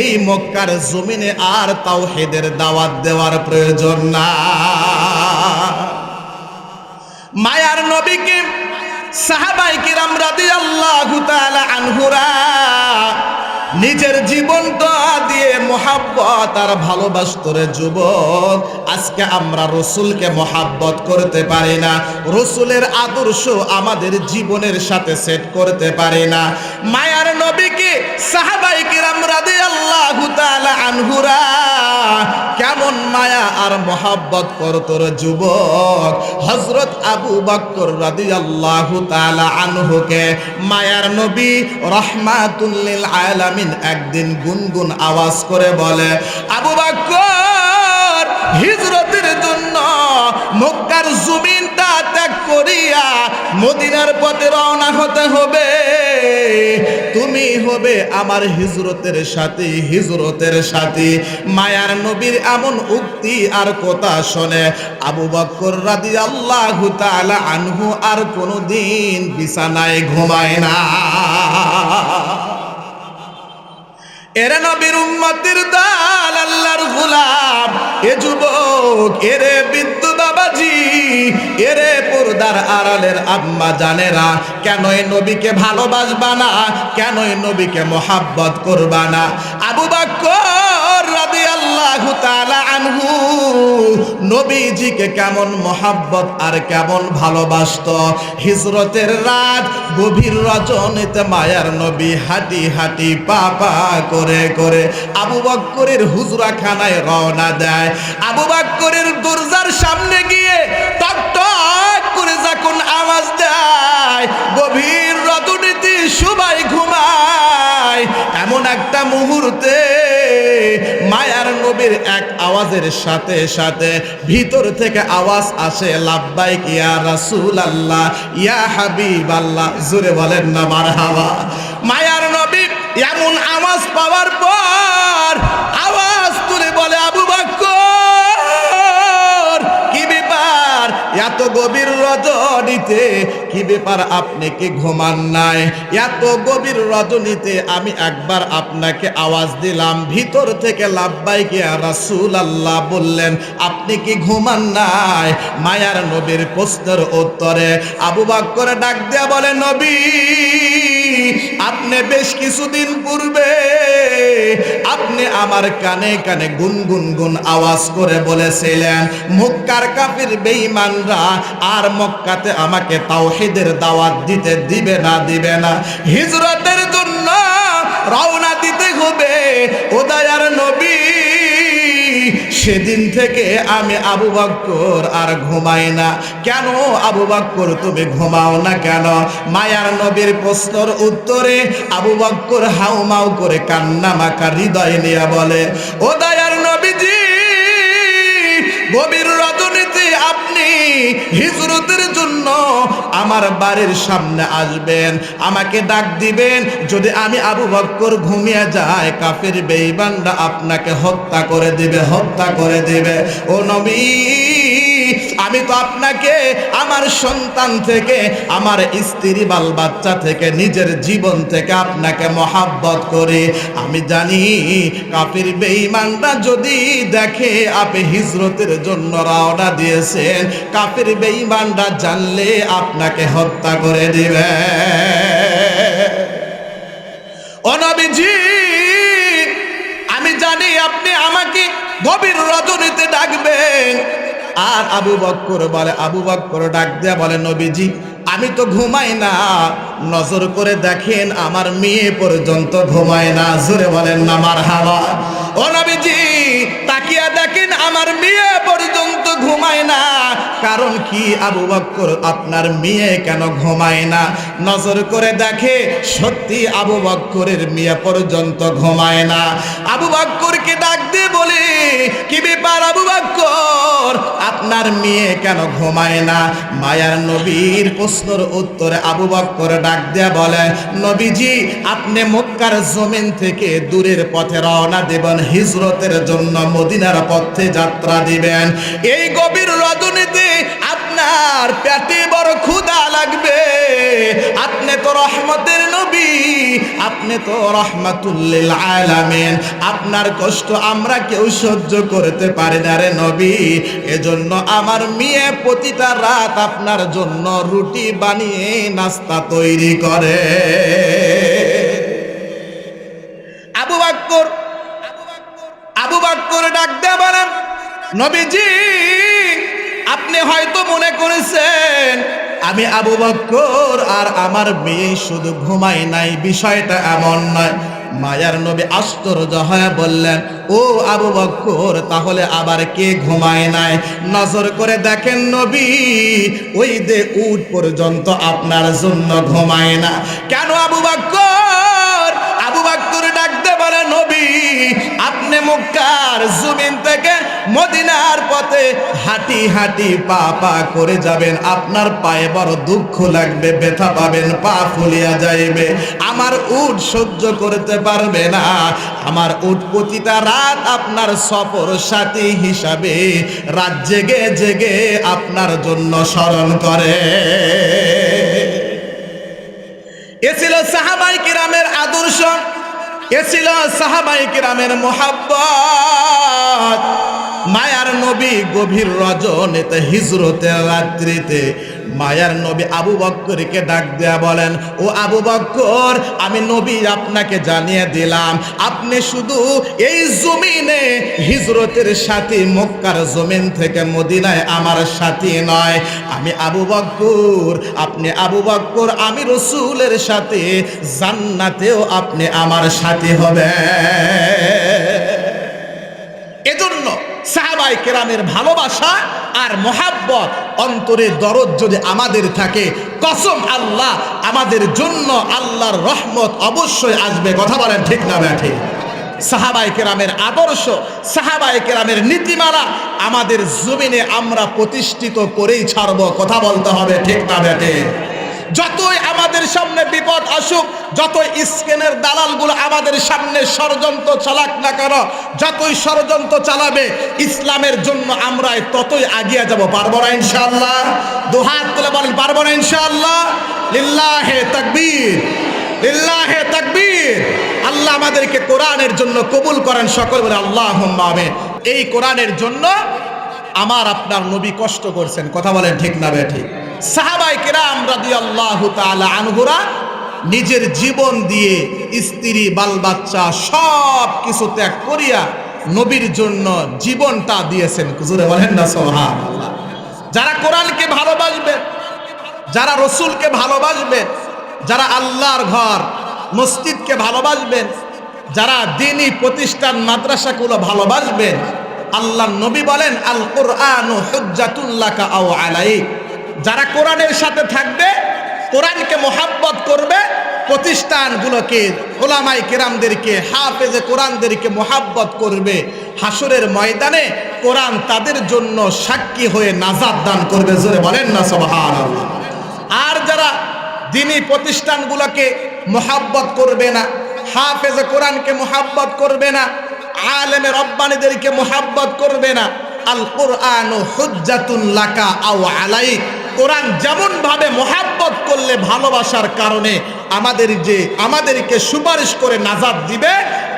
Speaker 1: এই মক্কার জমিনে আর তাওহীদের দাওয়াত দেওয়ার প্রয়োজন না। মায়ার নবীকে সাহাবায়ে কিরাম রাদিয়াল্লাহু তাআলা আনহুরা নিজের জীবনটা দিয়ে মোহাব্বত আর ভালোবাসত। রে যুবক, আজকে আমরা রসুলকে মোহাব্বত করতে পারি না, রসুলের আদর্শ আমাদের জীবনের সাথে সেট করতে পারি না। মায়ার নবীকে সাহাবায়ে কিরাম রাদিয়াল্লাহু তাআলা আনহুরা কেমন মায়া আর মোহাব্বত করত। রে যুবক, হযরত আবু বকর রাদিয়াল্লাহু তাআলা আনহুকে মায়ার নবী রাহমাতুল লিল আলামিন একদিন গুনগুন আওয়াজ করে বলে, আবু বকর, হিজরতের জন্য মক্কার জমিনটা ত্যাগ করিয়া মদিনার পথে রওনা হতে হবে। তুমি হবে আমার হিজরতের সাথী, হিজরতের সাথী। মায়ার নবীর এমন উক্তি আর কথা শুনে আবু বকর রাদিয়াল্লাহু তাআলা আনহু আর কোনোদিন বিছানায় ঘুমায় না। এরে নবীর উম্মতের দল, আল্লাহর গোলাম, এ যুবক, এরে বৃদ্ধ বাবাজি, এরে পর্দার আড়ালের আম্মা জানেরা, কেন এই নবীকে ভালোবাসবা না, কেন এই নবীকে মোহাব্বত করবা না? আবু বকর রাদিয়াল্লাহু তাআলা আনহু নবীজিকে কেমন মোহাব্বত আর কেমন ভালোবাসতো। হিজরতের রাত, গভীর রজনীতে মায়ার নবী হাঁটি হাঁটি পা পা করে করে আবু বকরের হুজরাখানায় রওনা দেয়। আবু বকরের দরজার সামনে গিয়ে টক টক করে যখন আওয়াজ দেয়, গভীর রজনীতে সবাই ঘুমায়, এমন একটা মুহূর্তে মায়ার নবীর এক আওয়াজের সাথে সাথে ভিতর থেকে আওয়াজ আসে, লাব্বাইক ইয়া রাসূলুল্লাহ, ইয়া হাবিবাল্লাহ। জোরে বলেন না মারহাবা। মায়ার নবী এমন আওয়াজ পাওয়ার পর আওয়াজ তুলে বলে, আবু বকর, কি ব্যাপার? এত গভীর রজনীতে কি ব্যাপার? আপনি কি ঘুমান নাই? এত গভীর রজনীতে আমি একবার আপনাকে আওয়াজ দিলাম, ভিতর থেকে লাব্বাইক ইয়া রাসূলুল্লাহ বললেন, আপনি কি ঘুমান নাই? মায়ার নবীর প্রশ্নের উত্তরে আবু বকর ডাক দেয়া বলে, নবী, আপনি বেশ কিছুদিন পূর্বে আপনি আমার কানে কানে গুনগুন গুন আওয়াজ করে বলেছিলেন, মক্কার কাফির বেঈমানরা আর মক্কাতে আমাকে তাওহীদের দাওয়াত দিতে দিবে না, দিবে না, হিজরতের জন্য রওনা দিতে হবে। ও দয়ার নবী, সেদিন থেকে আমি আবু বকর আর ঘুমাই না। কেন আবু বকর তুমি ঘুমাও না কেন? মায়ার নবীর প্রশ্নের উত্তরে আবু বকর হাউমাউ করে কান্না মাখা হৃদয় নিয়ে বলে, ও দয়ার নবীজি, গভীর রজনীতে আপনি হিজরতের জন্য আমার বাড়ির সামনে আসবেন, আমাকে ডাক দিবেন। যদি আমি আবু বকর ঘুমিয়ে যায়, কাফের বেঈমানরা আপনাকে হত্যা করে দিবে, হত্যা করে দিবে। ও নবী, আমি তো আপনাকে আমার সন্তান থেকে, আমার স্ত্রী বাল বাচ্চা থেকে, নিজের জীবন থেকে আপনাকে মহাব্বত করি। আমি জানি কাফের বেঈমানরা যদি দেখে আপনি হিজরতের জন্য রওনা দিয়েছেন, কাফের বেঈমানরা জানলে আপনাকে হত্যা করে দিবে। ও নবীজি, আমি জানি আপনি আমাকে গভীর রজনীতে ডাকবেন। আর আবু বকর বলে, আবু বকর ডাক দেয়া বলে, নবীজি আমি তো ঘুমাই না, নজর করে দেখেন আমার মেয়ে পর্যন্ত ঘুমায় না। জোরে বলেন না মারহাবা। ও নবীজি তাকিয়া দেখেন আমার মেয়ে পর্যন্ত ঘুমায় না। কারণ কি আবু বকর, আপনার মেয়ে কেন ঘুমায় না? নজর করে দেখে সত্যি আবু বকরের মেয়ে পর্যন্ত ঘুমায় না। আবু বকরকে ডাক দিয়ে বলে, কি ব্যাপার আবু বকর, আপনার মেয়ে কেন ঘুমায় না? মায়ার নবীর প্রশ্নের উত্তরে আবু বকর ডাক দেয়া বলে, নবীজি আপনি মক্কার জমিন থেকে দূরের পথে রওনা দেবেন, হিজরতের জন্য মদিনার পথে যাত্রা দিবেন। এই গভীর রজনীতে আপনার পেটে বড় ক্ষুধা লাগবে। আপনি তো রহমতের নবী, আপনি তো রাহমাতুল লিল আলামিন, আপনার কষ্ট আমরা কেউ সহ্য করতে পারি না রে নবী। এজন্য আমার মেয়ে প্রতিটা রাত আপনার জন্য রুটি বানিয়ে নাস্তা তৈরি করে। আবু বকর ডাক দিয়ে বলেন, নবীজি আপনি হয়তো মনে করেছেন আমি আবু বকর আর আমার মেয়ে শুধু ঘুমাই নাই, বিষয়টা এমন নয়। মায়ার নবী আশ্চর্য হয়ে বললেন, ও আবু বকর, তাহলে আবার কে ঘুমায় নাই? নজর করে দেখেন নবী, ওই যে উট পর্যন্ত আপনার জন্য ঘুমায় না। কেন আবু বকর? আবু বকর ডাকতে বলে, নবী আপনি মক্কার জমিন থেকে মদিনার পথে হাঁটি হাঁটি পা পা করে যাবেন, আপনার পায়ে বড় দুঃখ লাগবে, ব্যথা পাবেন, পা ফুলিয়া যাইবে। আমার উট সহ্য করতে পারবে না। আমার উট প্রতিটা রাত আপনার সফর সাথী হিসাবে রাত জেগে জেগে আপনার জন্য স্মরণ করে। এ ছিল সাহাবায়ে কিরামের আদর্শ, এ ছিল সাহাবায়ে কিরামের মুহাব্বত। মায়ার নবী গভীর রজনীতে হিজরতের রাত্রিতে মায়ার নবী আবু বকরকে ডাক দেয়া বলেন, ও আবু বকর, আমি নবী আপনাকে জানিয়ে দিলাম, আপনি শুধু এই জমিনে হিজরতের সাথী, মক্কার জমিন থেকে মদিনায় আমার সাথী নয়, আমি আবু বকর, আপনি আবু বকর, আমি রাসূলের সাথে জান্নাতেও আপনি আমার সাথী হবেন। এজন্য সাহাবায়ে কেরামের ভালোবাসা আর মহাব্বত, অন্তরে দরদ যদি আমাদের থাকে, কসম আল্লাহ, আমাদের জন্য আল্লাহর রহমত অবশ্যই আসবে। কথা বলেন ঠিক না ব্যাঠে? সাহাবায়ে কেরামের আদর্শ, সাহাবায়ে কেরামের নীতিমালা আমাদের জমিনে আমরা প্রতিষ্ঠিত করেই ছাড়ব। কথা বলতে হবে ঠিক না ব্যাঠে? যতই আমাদের সামনে বিপদ আসুক, যতই স্কেনের দালালগুলো আমাদের সামনে ষড়যন্ত্র চালাক না কেন, যতই ষড়যন্ত্র চালাবে, ইসলামের জন্য আমরা ততই এগিয়ে যাব। পারবো না ইনশাআল্লাহ? দুহাত তুলে বলেন, পারবো না ইনশাআল্লাহ? লিল্লাহে তাকবীর, লিল্লাহে তাকবীর। আল্লাহ আমাদেরকে কোরআনের জন্য কবুল করেন, সকল বলে আল্লাহুম্মা আমিন। এই কোরআনের জন্য আমার আপনার নবী কষ্ট করছেন। কথা বলেন ঠিক না বেঠিক? সাহাবায়ে কেরাম রাদিয়াল্লাহু তাআলা আনহুরা নিজের জীবন দিয়ে, স্ত্রী বাল বাচ্চা সব কিছু ত্যাগ করিয়া নবীর জন্য জীবনটা দিয়েছেন। হুজুরে বলেন না সুবহানাল্লাহ। যারা কোরআনকে ভালোবাসবে, যারা রসুলকে ভালোবাসবেন, যারা আল্লাহর ঘর মসজিদকে ভালোবাসবেন, যারা দ্বীনি প্রতিষ্ঠান মাদ্রাসাগুলো ভালোবাসবেন, আল্লাহর নবী বলেন আল কুরআনু হুজ্জাতুল লাকা আও আলাইক, যারা কোরআনের সাথে থাকবে, কোরআনকে মোহাব্বত করবে, প্রতিষ্ঠানগুলোকে, ওলামাই কেরামদেরকে, হাফেজে কোরআনদেরকে মোহাব্বত করবে, হাসরের ময়দানে কোরআন তাদের জন্য সাক্ষী হয়ে নাজাত দান করবে। জোরে বলেন না সুবহানাল্লাহ। আর যারা দ্বীনি প্রতিষ্ঠানগুলোকে মোহাব্বত করবে না, হাফেজে কোরআনকে মোহাব্বত করবে না, আলেমে রব্বানীদেরকে মোহাব্বত করবে না, আল কুরআনু হুজ্জাতুন লাকা আও আলাইক, কোরআন যেমন ভাবে মোহাব্বত করলে ভালোবাসার কারণে আমাদেরকে সুপারিশ করে নাজাত দিবে,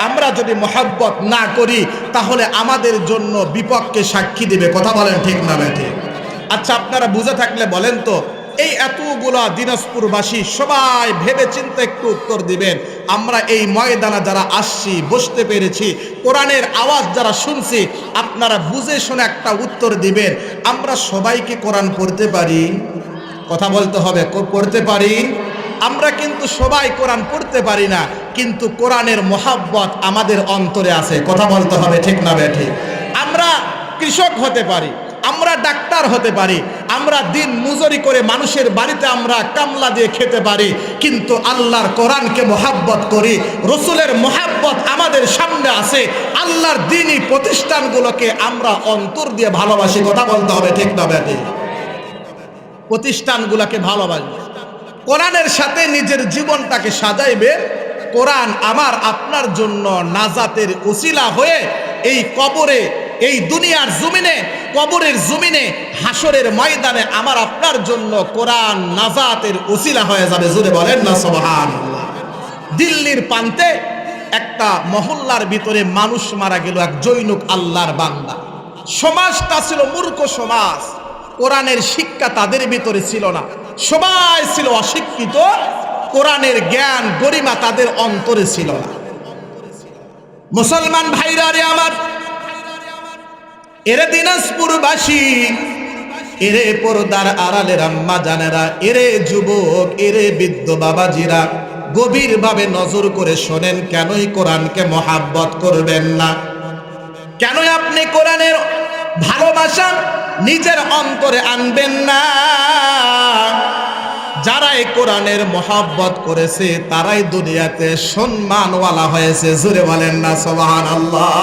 Speaker 1: আমরা যদি মোহাব্বত না করি তাহলে আমাদের জন্য বিপক্ষে সাক্ষী দিবে। কথা বলেন ঠিক না ঠিক? আচ্ছা, আপনারা বুঝে থাকলে বলেন তো, এই এতগুলা দিনাজপুরবাসী সবাই ভেবে চিন্তে একটু উত্তর দিবেন। আমরা এই ময়দানে যারা আসছি, বসতে পেরেছি, কোরআনের আওয়াজ যারা শুনছি, আপনারা বুঝে শুনে একটা উত্তর দিবেন। আমরা সবাইকে কোরআন পড়তে পারি? কথা বলতে হবে, পড়তে পারি? আমরা কিন্তু সবাই কোরআন পড়তে পারি না, কিন্তু কোরআনের মোহাব্বত আমাদের অন্তরে আছে। কথা বলতে হবে ঠিক না ঠিক? আমরা কৃষক হতে পারি, আমরা ডাক্তার হতে পারি, আমরা দিন মজুরি করে মানুষের বাড়িতে আমরা কামলা দিয়ে খেতে পারি, কিন্তু আল্লাহর কোরআনকে মোহাব্বত করি, রসুলের মোহাব্বত আমাদের সামনে আছে, আল্লাহর দ্বীনি প্রতিষ্ঠানগুলোকে আমরা অন্তর দিয়ে ভালোবাসি। কথা বলতে হবে ঠিক না ঠিক? প্রতিষ্ঠানগুলোকে ভালোবাসবে, কোরআনের সাথে নিজের জীবনটাকে সাজাইবে। কোরআন আমার আপনার জন্য নাজাতের উসিলা হয়ে এই কবরে, এই দুনিয়ার জমিনে, কবরের জমিনে, হাসরের ময়দানে আমার আপনার জন্য কোরআন নাজাতের উসিলা হয়ে যাবে। জোরে বলেন না সুবহানাল্লাহ। দিল্লির প্রান্তে একটা মহল্লার ভিতরে মানুষ মারা গেল, এক জৈনুক আল্লাহর বান্দা। সমাজটা ছিল মূর্খ সমাজ, কোরআনের শিক্ষা তাদের ভিতরে ছিল না, সবাই ছিল অশিক্ষিত, কোরআনের জ্ঞান গরিমা তাদের অন্তরে ছিল না। মুসলমান ভাইরা রে আমার, এরে দিনাজপুরবাসী, এরে পর্দার আড়ালের আম্মা জানেরা, এরে যুবক, এরে বৃদ্ধ বাবাজিরা, গভীরভাবে নজর করে শোনেন। কেনই কোরআনকে মোহাব্বত করবেন না? কেনই আপনি কোরআনের ভালোবাসা নিজের অন্তরে আনবেন না? যারাই কোরআনের মোহাব্বত করেছে তারাই দুনিয়াতে সম্মানওয়ালা হয়েছে। জোরে বলেন না সুবহানাল্লাহ।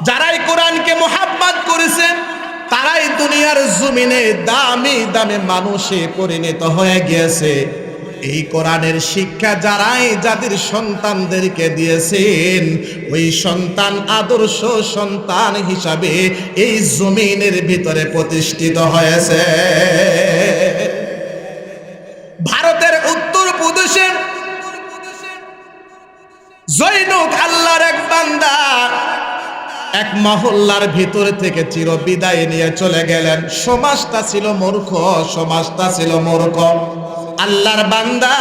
Speaker 1: যারাই কোরআনকে মোহাব্বত করেছে তারাই দুনিয়ার জমিনে দামি দামি মানুষে পরিণত হয়ে গিয়েছে। এই কোরআনের শিক্ষা যারাই যাদের সন্তানদেরকে দিয়েছেন, ওই সন্তান আদর্শ সন্তান হিসাবে এই জমিনের ভিতরে প্রতিষ্ঠিত হয়েছে। ভারতের উত্তর প্রদেশের জৈনুক আল্লাহর এক বান্দা এক মহল্লার ভিতর থেকে চিরবিদায় নিয়ে চলে গেলেন। সমাজটা ছিল মূর্খ, সমাজটা ছিল মূর্খ। আল্লাহর বান্দা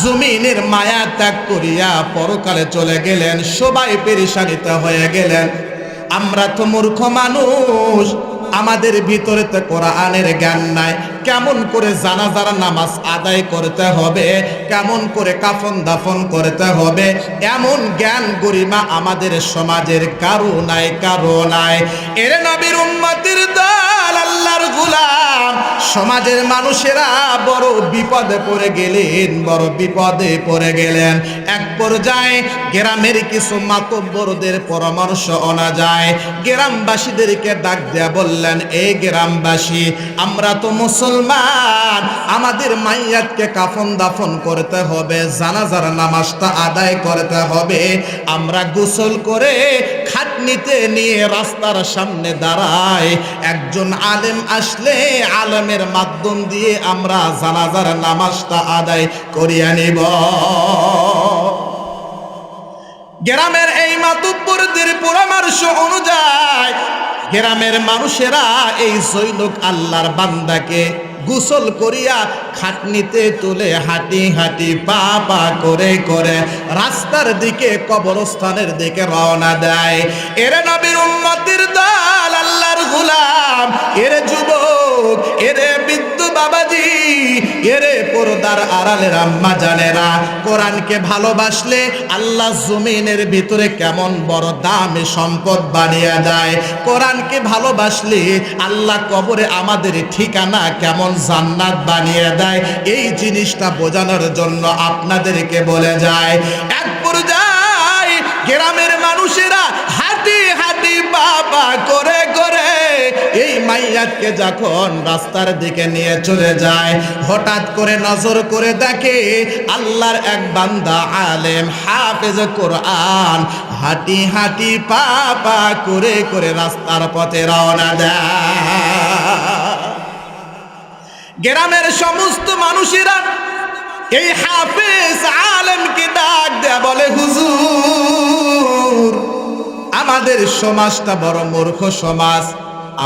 Speaker 1: জমিনের মায়া ত্যাগ করিয়া পরকালে চলে গেলেন, সবাই পেরেশানিতে হয়ে গেলেন। আমরা তো মূর্খ মানুষ, আমাদের ভিতরে তো কোরআনের জ্ঞান নাই। কেমন করে জানাজার নামাজ আদায় করতে হবে, কেমন করে কাফন দাফন করতে হবে, এমন জ্ঞান গরিমা আমাদের সমাজের কারো নাই, কারো নাই। এর নবীর উম্মতের দল, আল্লাহর গোলাম, সমাজের মানুষেরা বড় বিপদে পড়ে গেলেন, বড় বিপদে পড়ে গেলেন। এক পর্যায়ে গ্রামের কিছু মাতব্বরদের পরামর্শ আনা যায়। গ্রামবাসীদেরকে ডাক দেয়া বললেন, এই গ্রামবাসী, আমরা তো মুসলমান, আমাদের মাইয়াতকে কাফন দাফন করতে হবে, জানাজার নামাজটা আদায় করতে হবে। আমরা গোসল করে খাটনিতে নিয়ে রাস্তার সামনে দাঁড়াই, একজন আলেম আসলে আলেমের মাধ্যম দিয়ে আমরা জানাজার নামাজটা আদায় করিয়া নিব। গ্রামের এই মাতব্বরদের পরামর্শ অনুযায়ী গ্রামের মানুষেরা এই জৈনুক আল্লাহর বান্দাকে গোসল করিয়া খাটনিতে তুলে হাঁটি হাঁটি পা পা করে করে রাস্তার দিকে, কবরস্থানের দিকে রওনা দেয়। এরে নবীর উম্মতের দল, আল্লাহর গোলাম, এরে যুবক, এরে বৃদ্ধ বাবাজি, এরে পর্দার আড়ালের আম্মা জানেরা, কোরআনকে ভালোবাসলে আল্লাহ জমিনের ভিতরে কেমন বড় দামি সম্পদ বানিয়ে দেয়। কোরআনকে ভালোবাসলে আল্লাহ কবরে আমাদের ঠিকানা কেমন জান্নাত বানিয়ে দেয়। এই জিনিসটা বোঝানোর জন্য আপনাদেরকে বলে যায়। এক পর্যায়ে গ্রামের মানুষেরা হাঁটি হাঁটি বাবা করে করে এই মাইয়াতকে যখন রাস্তার দিকে নিয়ে চলে যায়, হঠাৎ করে নজর করে দেখে আল্লাহর এক বান্দা আলেম হাফেজ কোরআন হাঁটি হাঁটি পা পা করে করে রাস্তার পথে রওনা দেয়। গ্রামের সমস্ত মানুষেরা এই হাফেজ আলেমকে ডাক দেয়া বলে, হুজুর, আমাদের সমাজটা বড় মূর্খ সমাজ।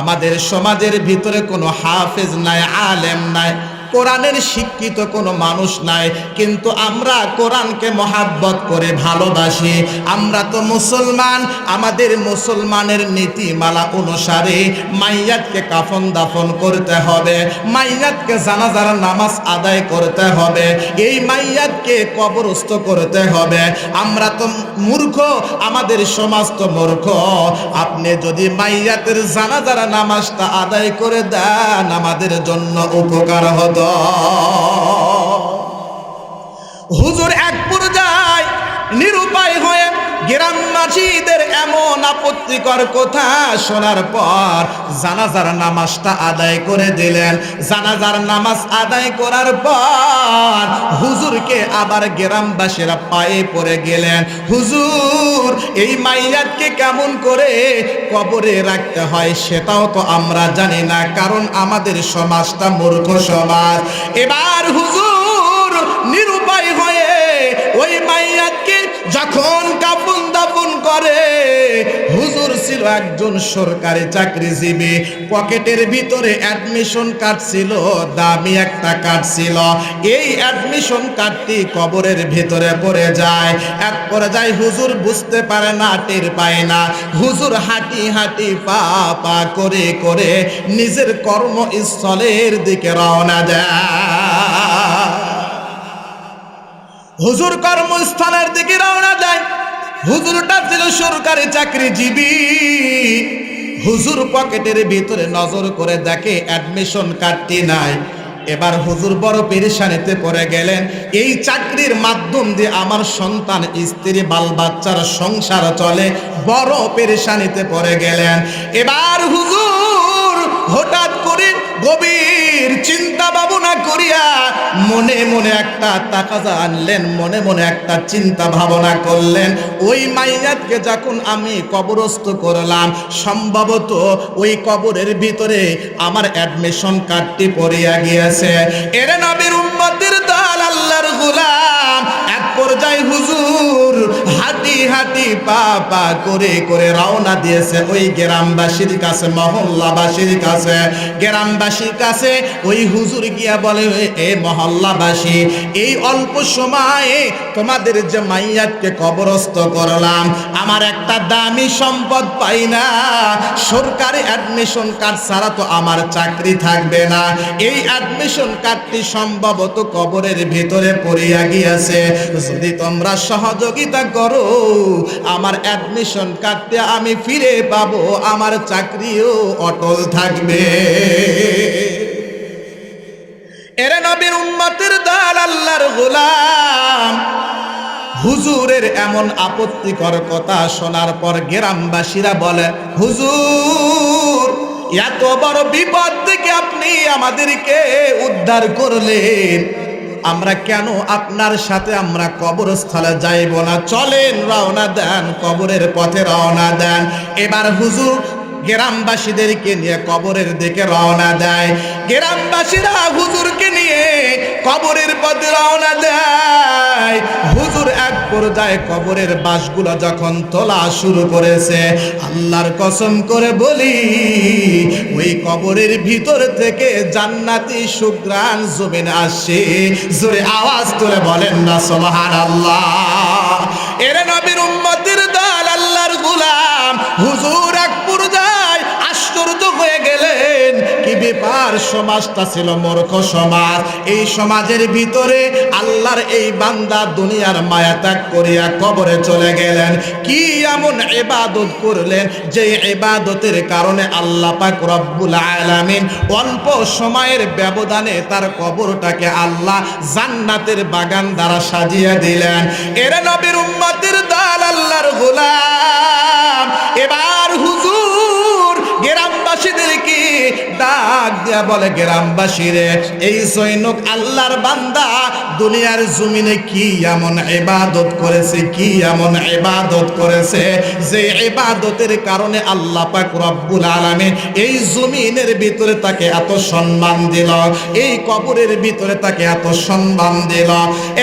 Speaker 1: আমাদের সমাজের ভিতরে কোনো হাফেজ নাই, আলেম নাই, কোরআনের শিক্ষিত কোনো মানুষ নাই, কিন্তু আমরা কোরআনকে মহাব্বত করে ভালোবাসি। আমরা তো মুসলমান, আমাদের মুসলমানের নীতিমালা অনুসারে মাইয়াতকে কাফন দাফন করতে হবে, মাইয়াতকে জানাজার নামাজ আদায় করতে হবে, এই মাইয়াতকে কবরস্থ করতে হবে। আমরা তো মূর্খ, আমাদের সমাজ তো মূর্খ। আপনি যদি মাইয়াতের জানাজার নামাজটা আদায় করে দেন আমাদের জন্য উপকার হতো। হুজুর এক পর্যায়ে নিরুপায় হয়ে গ্রামবাসীদের এমন আপত্তিকর কথা শোনার পর জানাজার নামাজটা আদায় করে দিলেন। জানাজার নামাজ আদায় করার পর হুজুরকে আবার গ্রামবাসীরা পায়ে পড়ে গেলেন, হুজুর, এই মাইয়াতকে কেমন করে কবরে রাখতে হয় সেটাও তো আমরা জানি না, কারণ আমাদের সমাজটা মূর্খ সমাজ। এবার হুজুর নিরুপায় হয়ে ওই মাইয়াতকে যখন কাফন দাফন করে, হুজুর ছিল একজন সরকারি চাকরিজীবী, পকেটের ভিতরে অ্যাডমিশন কার্ড ছিল, দামি একটা কার্ড ছিল। এই অ্যাডমিশন কার্ডটি কবরের ভিতরে পড়ে যায়। এক পর্যায়ে হুজুর বুঝতে পারে না, টের পায় না, হুজুর হাঁটি হাঁটি পা পা করে করে নিজের কর্মস্থলের দিকে রওনা দেয়। হুজুর কর্মস্থানের দিকে রওনা দেয়। হুজুরটা ছিল সরকারি চাকরিজীবী। হুজুর পকেটের ভিতরে নজর করে দেখে অ্যাডমিশন কার্ডটি নাই। এবার হুজুর বড় পেরেশানিতে পড়ে গেলেন, এই চাকরির মাধ্যম দিয়ে আমার সন্তান, স্ত্রী, বাল বাচ্চার সংসার চলে, বড় পেরেশানিতে পড়ে গেলেন। এবার হুজুর হঠাৎ করে গভীর চিন্তা ভাবনা করিয়া মনে মনে একটা তাকাজা আনলেন, মনে মনে একটা চিন্তা ভাবনা করলেন, ওই মাইয়াতকে যখন আমি কবরস্থ করলাম, সম্ভবত ওই কবরের ভিতরে আমার অ্যাডমিশন কার্ডটি পড়িয়া গিয়েছে। এর নবীর উম্মতের দল, আল্লাহর গোলাম, এক পর্যায়ে হুজুর হাঁটি হাঁটি পা পা করে করে রওনা দিয়েছে ওই গ্রামবাসীর কাছে, মহল্লাবাসীর কাছে। গ্রামবাসীর কাছে ওই হুজুর গিয়া বলে, এ মহল্লাবাসী, এই অল্প সময়ে তোমাদের যে মাইয়াতকে কবরস্থ করলাম, আমার একটা দামি সম্পদ পাই না, সরকারি অ্যাডমিশন কার্ড ছাড়া তো আমার চাকরি থাকবে না। এই অ্যাডমিশন কার্ডটি সম্ভবত কবরের ভিতরে পড়িয়া গিয়েছে, যদি তোমরা সহযোগিতা করো আমার অ্যাডমিশন কার্ডটি আমি ফিরে পাবো, আমার চাকরিও অটল থাকবে। এরে নবীর উম্মতের দল, আল্লাহর গোলাম, হুজুরের এমন আপত্তিকর কথা শোনার পর গ্রামবাসীরা বলে, হুজুর, এত বড় বিপদ থেকে আপনি আমাদেরকে উদ্ধার করলেন, আমরা কেন আপনার সাথে আমরা কবরস্থলে যাইব না? চলেন, রওনা দেন, কবরের পথে রওনা দেন। এবার হুজুর গ্রামবাসীদেরকে নিয়ে কবরের দিকে রওনা দেয়। গ্রামবাসীরা হুজুরকে নিয়ে কবরের পথে রওনা দেয়। হুজুর এক পর্যায়ে কবরের বাঁশগুলো যখন তোলা শুরু করেছে, আল্লাহর কসম করে বলি, ওই কবরের ভিতর থেকে জান্নাতি সুঘ্রাণ জমিনে আসে। জোরে আওয়াজ তুলে বলেন না সুবহানাল্লাহ। এরে নবীর উম্মতের দল, আল্লাহর গোলাম, হুজুর এক পর্যায়ে আশ্চর্য হয়ে গেলেন, কি ব্যাপার, সমাজটা ছিল মূর্খ সমাজ। এই সমাজের ভিতরে আল্লাহর এই বান্দা দুনিয়ার মায়া ত্যাগ করিয়া কবরে চলে গেলেন। কি এমন ইবাদত করলেন যে ইবাদতের কারণে আল্লাহ পাক রব্বুল আলামিন অল্প সময়ের ব্যবধানে তার কবরটাকে আল্লাহ জান্নাতের বাগান দ্বারা সাজিয়ে দিলেন। এর নবীর উম্মতের দল, আল্লাহর গোলাম, এবার হুজুর গ্রামবাসীদেরকে ডাক দিয়া বলে, গ্রামবাসীরে, এই জৈনক আল্লাহর বান্দা দুনিয়ার জমিনে কি এমন ইবাদত করেছে, কি এমন ইবাদত করেছে যে ইবাদতের কারণে আল্লাহ পাক রব্বুল আলামিন এই জমিনের ভিতরে তাকে এত সম্মান দিল, এই কবরের ভিতরে তাকে এত সম্মান দিল।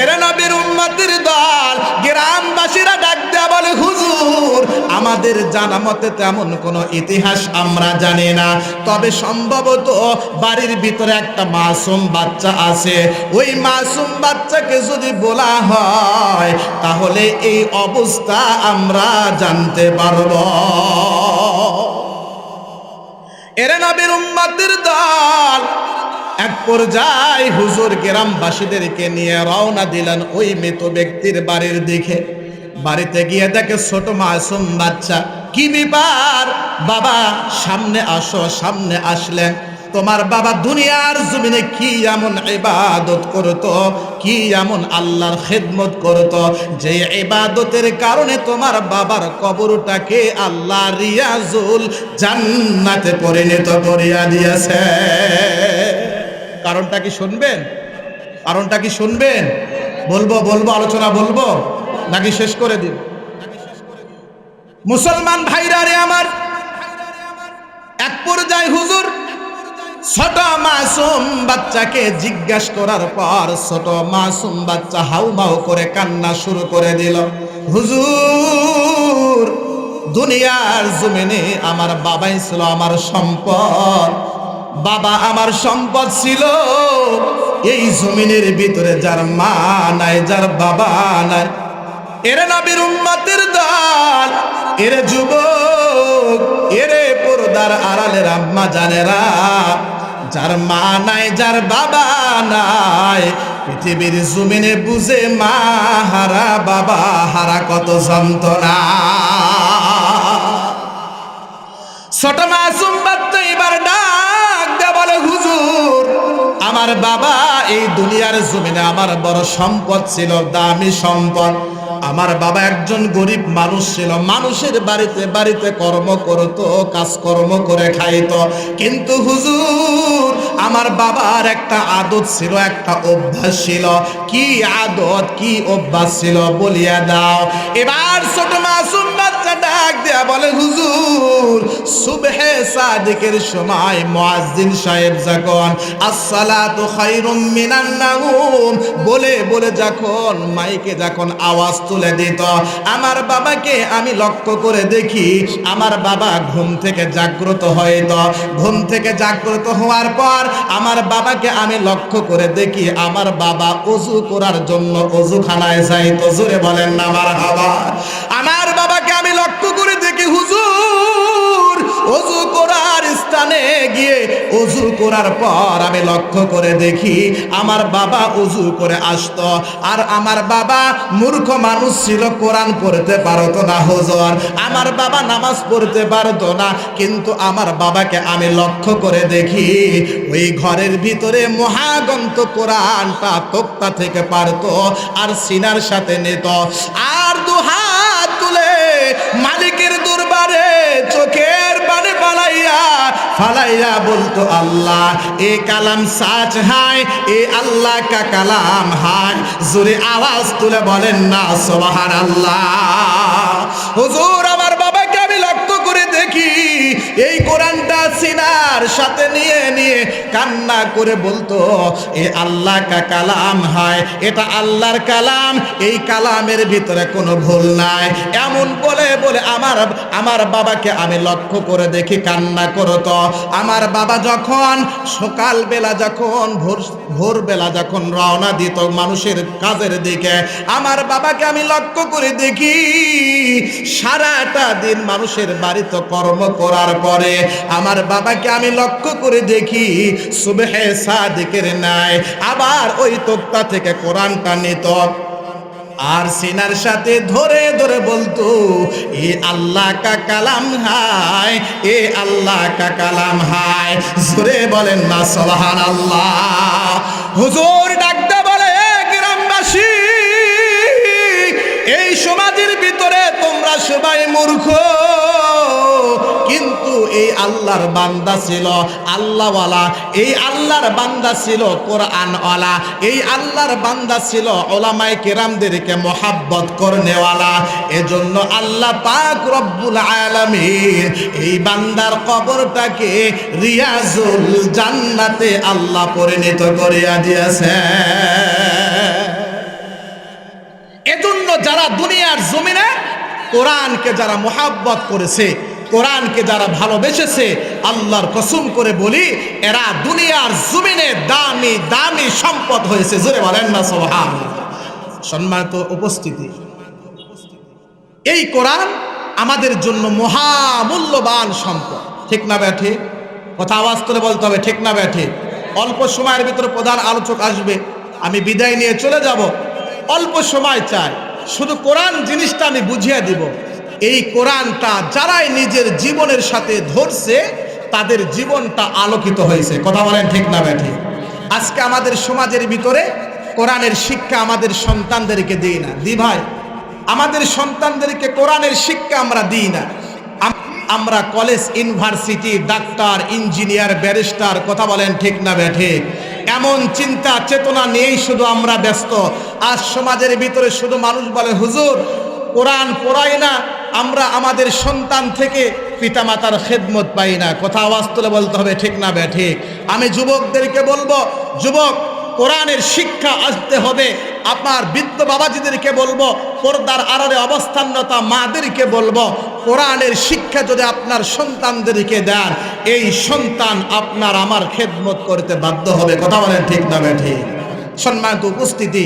Speaker 1: এর নবীর উম্মতের দল গ্রামবাসীরা ডাক দেয়া বলে, হুজুর আমাদের জানা মতে তেমন কোনো ইতিহাস আমরা জানি না, তবে সম্ভবত বাড়ির ভিতরে একটা মাসুম বাচ্চা আছে, ওই মাসুম বাচ্চাকে যদি বলা হয় তাহলে এই অবস্থা আমরা জানতে পারব। এর নবীর উম্মতের দল এক পর্যায়ে হুজুর গ্রামবাসীদেরকে নিয়ে রওনা দিলেন ওই মৃত ব্যক্তির বাড়ির দিকে। বাড়িতে গিয়ে দেখে ছোট মাসুম বাচ্চা। কি ব্যাপার বাবা, সামনে আসো। সামনে আসলেন। তোমার বাবা দুনিয়ার জমিনে কি এমন ইবাদত করতো, কি এমন আল্লাহর খেদমত করতো যে ইবাদতের কারণে তোমার বাবার কবরটাকে আল্লাহ রিয়াজুল জান্নাতে পরিণত করিয়া দিয়েছে। কারণটা কি শুনবেন? কারণটা কি শুনবেন? বলবো বলবো আলোচনা বলবো নাকি শেষ করে দিন? মুসলমান ভাইরা রে আমার, এক পর্যায়ে হুজুর ছোট মাসুম বাচ্চাকে জিজ্ঞাসা করার পর ছোট মাসুম বাচ্চা হাউমাউ করে কান্না শুরু করে দিল। হুজুর দুনিয়ার জমিনে আমার বাবাই ছিল আমার সম্পদ, বাবা আমার সম্পদ ছিল। এই জমিনের ভিতরে যার মা নাই, যার বাবা নাই, এর নবীর উম্মতের দল, এর যুবক, এরে পর্দার আড়ালের আম্মা জানেরা, যার মা নাই, যার বাবা নাই, পৃথিবীর জমিনে বুঝে মা হারা বাবা হারা কত যন্ত্রণা। ছোট মাসুম বাচ্চা এবার ডাক দে বলে, হুজুর আমার বাবা এই দুনিয়ার জমিনে আমার বড় সম্পদ ছিল, দামি সম্পদ। আমার বাবা একজন গরিব মানুষ ছিল, মানুষের বাড়িতে বাড়িতে কর্ম করত, কাজকর্ম করে খাইত। কিন্তু হুজুর আমার বাবার একটা আদত ছিল, একটা অভ্যাস ছিল। কি আদত, কি অভ্যাস ছিল বলিয়া দাও। এবার ছোট মাসুম বাচ্চা ডাক দেয়া বলে, হুজুর সুবহে সাদিকের সময় মুয়াজ্জিন সাহেব যখন আসসালাতু খায়রুম মিনান নাওম বলে বলে যখন মাইকে যখন আওয়াজ তুলে দিত, আমার বাবাকে আমি লক্ষ্য করে দেখি, আমার বাবা ঘুম থেকে জাগ্রত হইত। ঘুম থেকে জাগ্রত হওয়ার পর আমার বাবাকে আমি লক্ষ্য করে দেখি, আমার বাবা ওযু করার জন্য ওযুখানায় যাইত। জোরে বলেন না মারহাবা। আমার বাবাকে আমি লক্ষ্য করে দেখি হুজুর ওযু করার স্থানে গিয়ে ওযু করার পর আমি লক্ষ্য করে দেখি আমার বাবা ওযু করে আসতো। আর আমার বাবা মূর্খ মানুষ ছিল, কোরআন পড়তে পারতো না হুজুর। আমার বাবা নামাজ পড়তে পারতো না, কিন্তু আমার বাবাকে আমি লক্ষ্য করে দেখি ওই ঘরের ভিতরে মহাগ্রন্থ কোরআনটা তক্তা থেকে পারতো আর সিনার সাথে নিত, আর দুহাত তুলে মালিকের দরবারে চোখের পানি ফালাইয়া বলতো, আল্লাহ এ কালাম সাচ হায়, এ আল্লাহ কা কালাম হায়। জোরে আওয়াজ তুলে বলেন না সুবহানাল্লাহ। হুজুর আমার বাবাকে আমি লক্ষ্য করে দেখি এই কোরআনটা সিনার সাথে নিয়ে নিয়ে কান্না করে বলতো, এ আল্লাহ কা কালাম হায়, এটা আল্লাহর কালাম, এই কালামের ভিতরে কোনো ভুল নাই। এমন বলে বলে আমার বাবাকে আমি লক্ষ্য করে দেখি কান্না করতো। আমার বাবা যখন সকালবেলা যখন ভোরবেলা যখন রওনা দিত মানুষের কাজের দিকে, আমার বাবাকে আমি লক্ষ্য করে দেখি সারাটা দিন মানুষের বাড়িতে কর্ম করার করে। আমার বাবাকে আমি লক্ষ্য করে দেখি সুবহে সাদিকের নাই আবার ওই তক্তা থেকে কোরআনটা নিত আর সিনার সাথে ধরে ধরে বলতো, এ আল্লাহ কা কালাম হায়, এ আল্লাহ কা কালাম হায়। জোরে বলেন না সুবহানাল্লাহ। হুজুর ডাকতে বলে, গ্রামবাসী, এই সমাজের ভিতরে তোমরা সবাই মূর্খ, কিন্তু এই আল্লাহর বান্দা ছিল আল্লাহওয়ালা, এই আল্লাহর বান্দা ছিল কোরআনওয়ালা, এই আল্লাহর বান্দা ছিল উলামায়ে কেরামদেরকে মহাব্বত করনেওয়ালা। এজন্য আল্লাহ পাক রব্বুল আলামিন এই বান্দার কবরটাকে রিয়াজুল জান্নাতে আল্লাহ পরিণত করিয়া দিয়েছে। এজন্য যারা দুনিয়ার জমিনে কোরআনকে যারা মহাব্বত করেছে, কোরআনকে যারা ভালোবেসেছে, আল্লাহর কসম করে বলি এরা দুনিয়ার জমিনে দামি দামি সম্পদ হয়েছে। জোরে বলেন না সুবহানাল্লাহ। সম্মানিত উপস্থিতি, এই কোরআন আমাদের জন্য মহামূল্যবান সম্পদ। ঠিক না ব্যাঠে? কথা আওয়াজ করে বলতে হবে, ঠিক না ব্যাঠে? অল্প সময়ের ভিতরে প্রধান আলোচক আসবে, আমি বিদায় নিয়ে চলে যাব। অল্প সময় চাই, শুধু কোরআন জিনিসটা আমি বুঝিয়ে দিব। এই কোরআনটা যারাই নিজের জীবনের সাথে ধরছে তাদের জীবনটা আলোকিত হয়েছে। কথা বলেন ঠিক না ব্যাঠে? আজকে আমাদের সমাজের ভিতরে কোরআনের শিক্ষা আমাদের সন্তানদেরকে দিই না। দি ভাই, আমাদের সন্তানদেরকে কোরআনের শিক্ষা আমরা দিই না। আমরা college, university, doctor, engineer, barrister, কথা বলেন ঠিক না ব্যাঠে, এমন চিন্তা চেতনা নিয়েই শুধু আমরা ব্যস্ত। আজ সমাজের ভিতরে শুধু মানুষ বলে, হুজুর কোরআন পড়াই না, আমরা আমাদের সন্তান থেকে পিতামাতার খেদমত পাই না। কথা আওয়াজ তুলে বলতে হবে, ঠিক না ব্যাঠে? আমি যুবকদেরকে বলবো, যুবক, কোরআনের শিক্ষা আসতে হবে। আপনার বৃদ্ধ বাবাজিদেরকে বলবো, পর্দার আড়ালে অবস্থানরত মাদেরকে বলবো, কোরআনের শিক্ষা যদি আপনার সন্তানদেরকে দেন, এই সন্তান আপনার আমার খেদমত করতে বাধ্য হবে। কথা বলেন ঠিক না ব্যাঠে? সম্মানিত উপস্থিতি,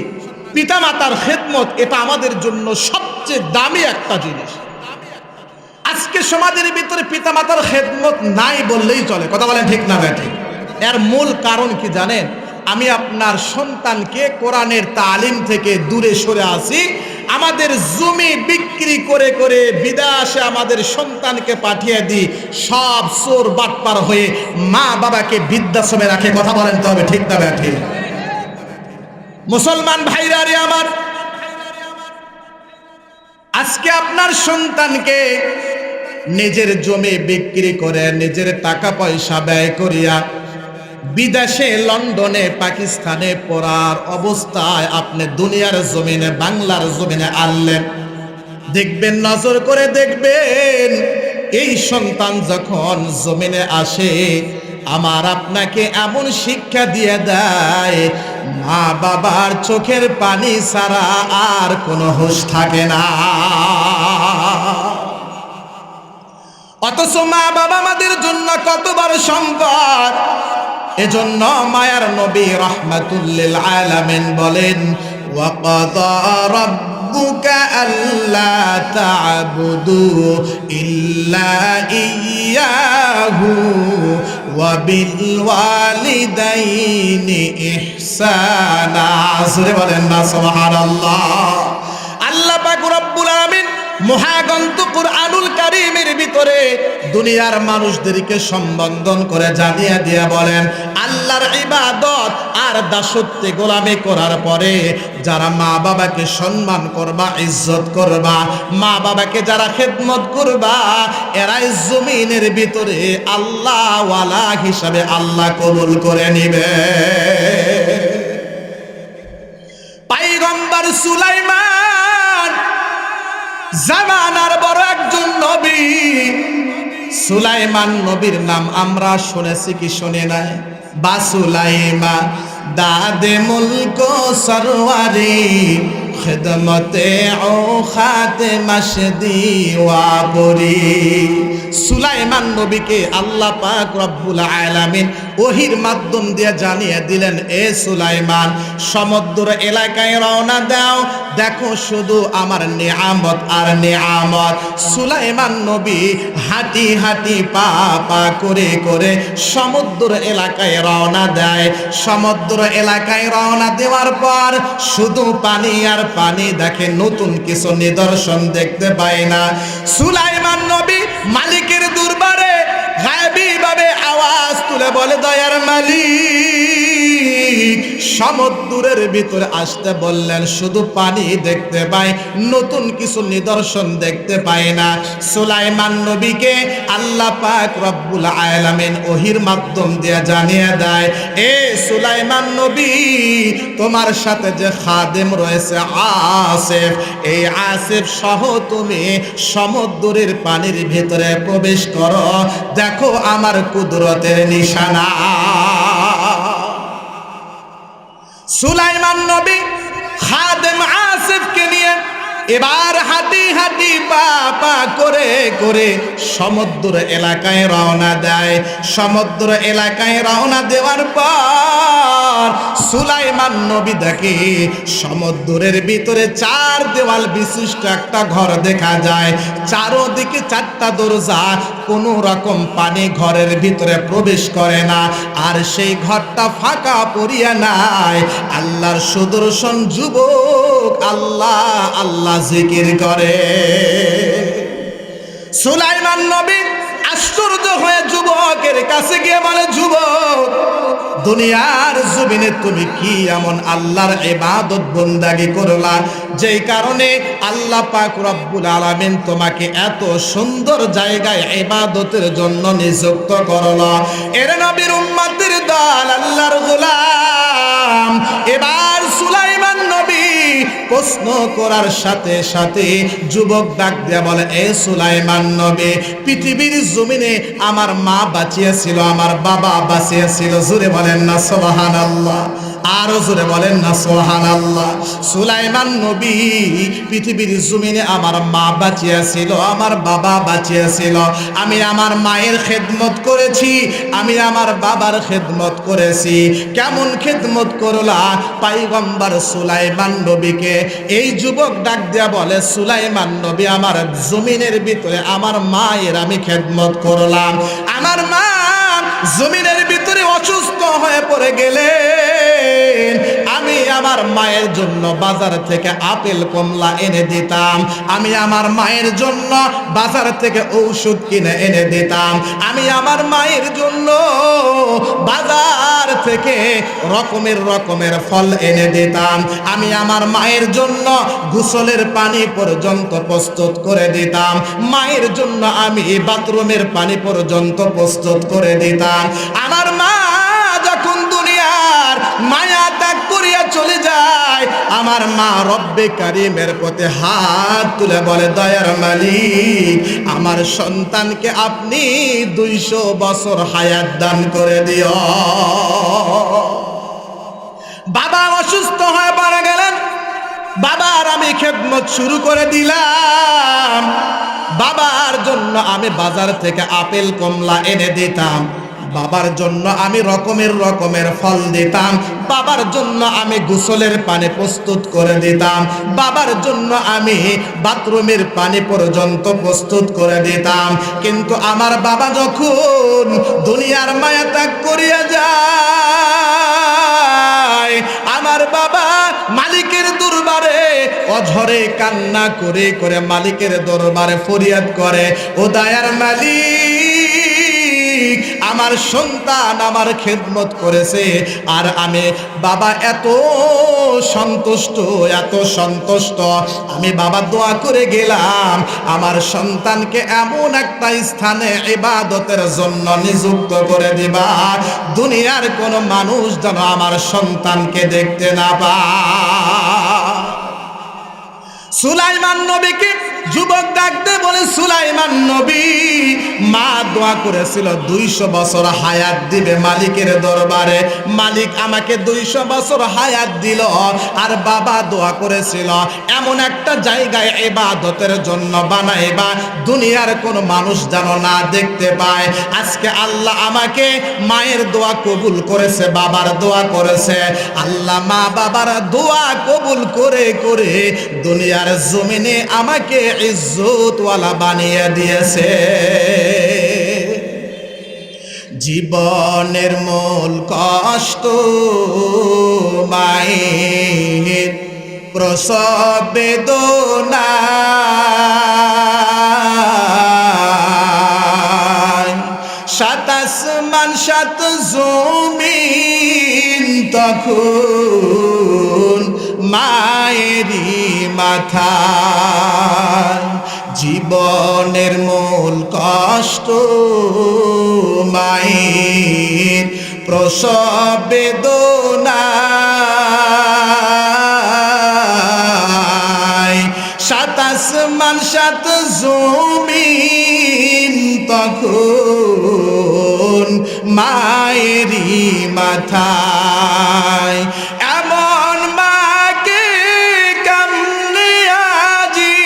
Speaker 1: পিতামাতার খেদমত এটা আমাদের জন্য সবচেয়ে দামি একটা জিনিস। আজকে সমাজের ভিতরে পিতামাতার খেদমত নাই বললেই চলে। কথা বলেন ঠিক না ব্যাঠে? এর মূল কারণ কি জানেন? আমি আপনার সন্তানকে কোরআনের তালিম থেকে দূরে সরে আসি, আমাদের জমি বিক্রি করে করে বিদেশে আমাদের সন্তানকে পাঠিয়ে দিই, সব চোর বাটপার হয়ে মা বাবাকে বৃদ্ধাশ্রমে রাখে। কথা বলেন তো হবে, ঠিক না ব্যাঠে? মুসলমান ভাইরা রে আমার, আজকে আপনার সন্তানকে নিজের জমি বিক্রি করে, নিজের টাকা পয়সা ব্যয় করিয়া বিদেশে, লন্ডনে, পাকিস্তানে পড়ার অবস্থায় আপনি দুনিয়ার জমিনে, বাংলার জমিনে আনলেন। দেখবেন, নজর করে দেখবেন, এই সন্তান যখন জমিনে আসে, আমার আপনাকে এমন শিক্ষা দিয়ে দেয়, মা বাবার চোখের পানি ছাড়া আর কোনো হুঁশ থাকে না। অথচ মা বাবা আমাদের জন্য কত বড় সম্পদ। এজন্য মায়ার নবী রাহমাতুল লিল আলামিন বলেন, ওয়াকাদা রাব্বুকা আল্লা তা'বুদু ইল্লা ইয়্যাহু ওয়া বিল ওয়ালিদাইনি ইহসানা। জোরে বলেন না সুবহানাল্লাহ। আল্লাহ পাক রব্বুল আলামিন মহাগ্রন্থ কুরআনুল কারীমের ভিতরে দুনিয়ার মানুষদেরকে সম্বোধন করে জানিয়ে দিয়ে বলেন, আল্লাহর ইবাদত আর দাসত্বে গোলামি করার পরে যারা মা বাবাকে সম্মান করবা, ইজ্জত করবা, মা বাবাকে যারা খেদমত করবা, এরাই জমিনের ভিতরে আল্লাহওয়ালা হিসাবে আল্লাহ কবুল করে নিবে। পয়গম্বর সুলাইমান জামানার বড় একজন নবী। সুলাইমান নবীর নাম আমরা শুনেছি কি শুনে নাই? বাসুলাইমা দাদে মুলক সরওয়ারি খিদমতে ও খাতেমাশ দিওয়া পরি। সুলাইমান নবীকে আল্লাহ পাক রব্বুল আলামিন ওহির মাধ্যম দিয়ে জানিয়ে দিলেন, এ সুলাইমান, সমুদ্র এলাকায় রওনা দাও, দেখো শুধু আমার নিয়ামত আর নিয়ামত। সুলাইমান নবী হাঁটি হাঁটি পা পা করে করে সমুদ্র এলাকায় রওনা দেয়। সমুদ্র এলাকায় রওনা দেওয়ার পর শুধু পানি আর পানি দেখে, নতুন কিছু নিদর্শন দেখতে পায় না। সুলাইমান নবী মালিকের দরবারে গায়েবী ভাবে আওয়াজ তুলে বলে, দয়ার মালিক, সমুদ্রের ভিতরে আসতে বললেন, শুধু পানি দেখতে পাই, নতুন কিছু নিদর্শন দেখতে পাই না। সুলাইমান নবীকে আল্লাহ পাক রব্বুল আলামিন ওহির মাধ্যম দিয়ে জানিয়ে দেয়, এ সুলাইমান নবী, তোমার সাথে যে খাদেম রয়েছে আসিফ, এই আসিফ সহ তুমি সমুদ্রের পানির ভিতরে প্রবেশ করো, দেখো আমার কুদরতের নিশানা। সুলাইমান নবী খাদেম আসিফকে নিয়ে এবার হাঁটি হাঁটি পা পা করে করে সমুদ্র এলাকায় রওনা দেয়। সমুদ্র এলাকায় রওনা দেওয়ার পর সুলাইমান নবী দেখে সমুদ্রের ভিতরে 4 দেওয়াল বিশিষ্ট একটা ঘর দেখা যায়, চারোদিকে 4টা দরজা, কোনো রকম পানি ঘরের ভিতরে প্রবেশ করে না, আর সেই ঘরটা ফাঁকা পড়িয়া নাই। আল্লাহর সুদর্শন যুবক আল্লাহ আল্লাহ জিকির করে। সুলাইমান নবী আশ্চর্য হয়ে যুবকের কাছে গিয়ে বলে, যুবক, দুনিয়ার জমিনে তুমি কি এমন আল্লাহর ইবাদত বন্দেগী করলা, যেই কারণে আল্লাহ পাক রব্বুল আলামিন তোমাকে এত সুন্দর জায়গায় ইবাদতের জন্য নিযুক্ত করলো? এর নবীর উম্মতের দল, আল্লাহর গোলাম। এবার সুলাইমান নবী প্রশ্ন করার সাথে সাথে যুবক ডাক দিয়ে বলে, এ সুলাইমান নবী, পৃথিবীর জমিনে আমার মা বাঁচিয়েছিল, আমার বাবা বাঁচিয়েছিল, জোরে বলেন না সুবহানাল্লাহ, আরো জোরে বলেন না সুবহানাল্লাহ। সুলাইমান নবী, পৃথিবীর জমিনে আমার মা বাঁচিয়েছিল, আমার বাবা বাঁচিয়েছিল, আমি আমার মায়ের খেদমত করেছি, আমি আমার বাবার খেদমত করেছি। কেমন খেদমত করলা? পয়গম্বর সুলাইমান নবীকে এই যুবক ডাক দিয়া বলে, সুলাইমান নবী, আমার জমিনের ভিতরে আমার মায়ের আমি খেদমত করলাম। আমার মা জমিনের ভিতরে অসুস্থ হয়ে পড়ে গেলেন, আমি আমার মায়ের জন্য বাজার থেকে আপেল কমলা এনে দিতাম, আমি আমার মায়ের জন্য বাজার থেকে ঔষধ কিনে এনে দিতাম, আমি আমার মায়ের জন্য বাজার থেকে রকমের রকমের ফল এনে দিতাম, আমি আমার মায়ের জন্য গোসলের পানি পর্যন্ত প্রস্তুত করে দিতাম, মায়ের জন্য আমি বাথরুমের পানি পর্যন্ত প্রস্তুত করে দিতাম। আমার মা যখন দুনিয়ার মায়া ত্যাগ করিয়া চলে যায়, আমার মা রব্বে কারিমের প্রতি হাত তুলে বলে, দয়ার মালিক, আমার সন্তানকে আপনি 200 বছর হায়াত দান করে দিও। বাবা অসুস্থ হয়ে পড়ে গেলেন, বাবার আমি খেদমত শুরু করে দিলাম, বাবার জন্য আমি বাজার থেকে আপেল কমলা এনে দিতাম, বাবার জন্য আমি রকমের রকমের ফল দিতাম, বাবার জন্য আমি গোসলের পানি প্রস্তুত করে দিতাম, বাবার জন্য আমি বাথরুমের পানি পর্যন্ত প্রস্তুত করে দিতাম। কিন্তু আমার বাবা যখন দুনিয়ার মায়া ত্যাগ করিয়া যায়, আমার বাবা মালিকের দরবারে অঝরে কান্না করে করে মালিকের দরবারে ফরিয়াদ করে, ও দয়ার মালিক, আমার সন্তান আমার খেদমত করেছে, আর আমি বাবা এত সন্তুষ্ট, এত সন্তুষ্ট, আমি বাবা দোয়া করে গেলাম আমার সন্তানকে এমন একটা স্থানে ইবাদতের জন্য নিযুক্ত করে দিবা, দুনিয়ার কোনো মানুষ যেন আমার সন্তানকে দেখতে না পায়। সুলাইমান নবীকে যুবক ডাকতে বলে, সুলাইমান নবী মা দোয়া করেছিল 200 বছর হায়াত দিবে মালিকের দরবারে, মালিক আমাকে 200 বছর হায়াত দিল। আর বাবা দোয়া করেছিল এমন একটা জায়গায় ইবাদতের জন্য বানাইবা দুনিয়ার কোন মানুষ যেন না দেখতে পায়। আজকে আল্লাহ আমাকে মায়ের দোয়া কবুল করেছে, বাবার দোয়া করেছে। আল্লাহ মা বাবার দোয়া কবুল করে করে দুনিয়ার জমিনে আমাকে ইজ্জতওয়ালা বানিয়ে দিয়েছে। জীবনের মূল কষ্ট মায়ের প্রসব বেদনা, 7 আসমান 7 জমিন তখন মায়েরই মাথা। জীবনের মূল কষ্ট মায়ের প্রসব বেদনা, 7 আসমান 7 জমিন তখন মায়েরই মাথায়। এমন মাকে কেমনে আজি,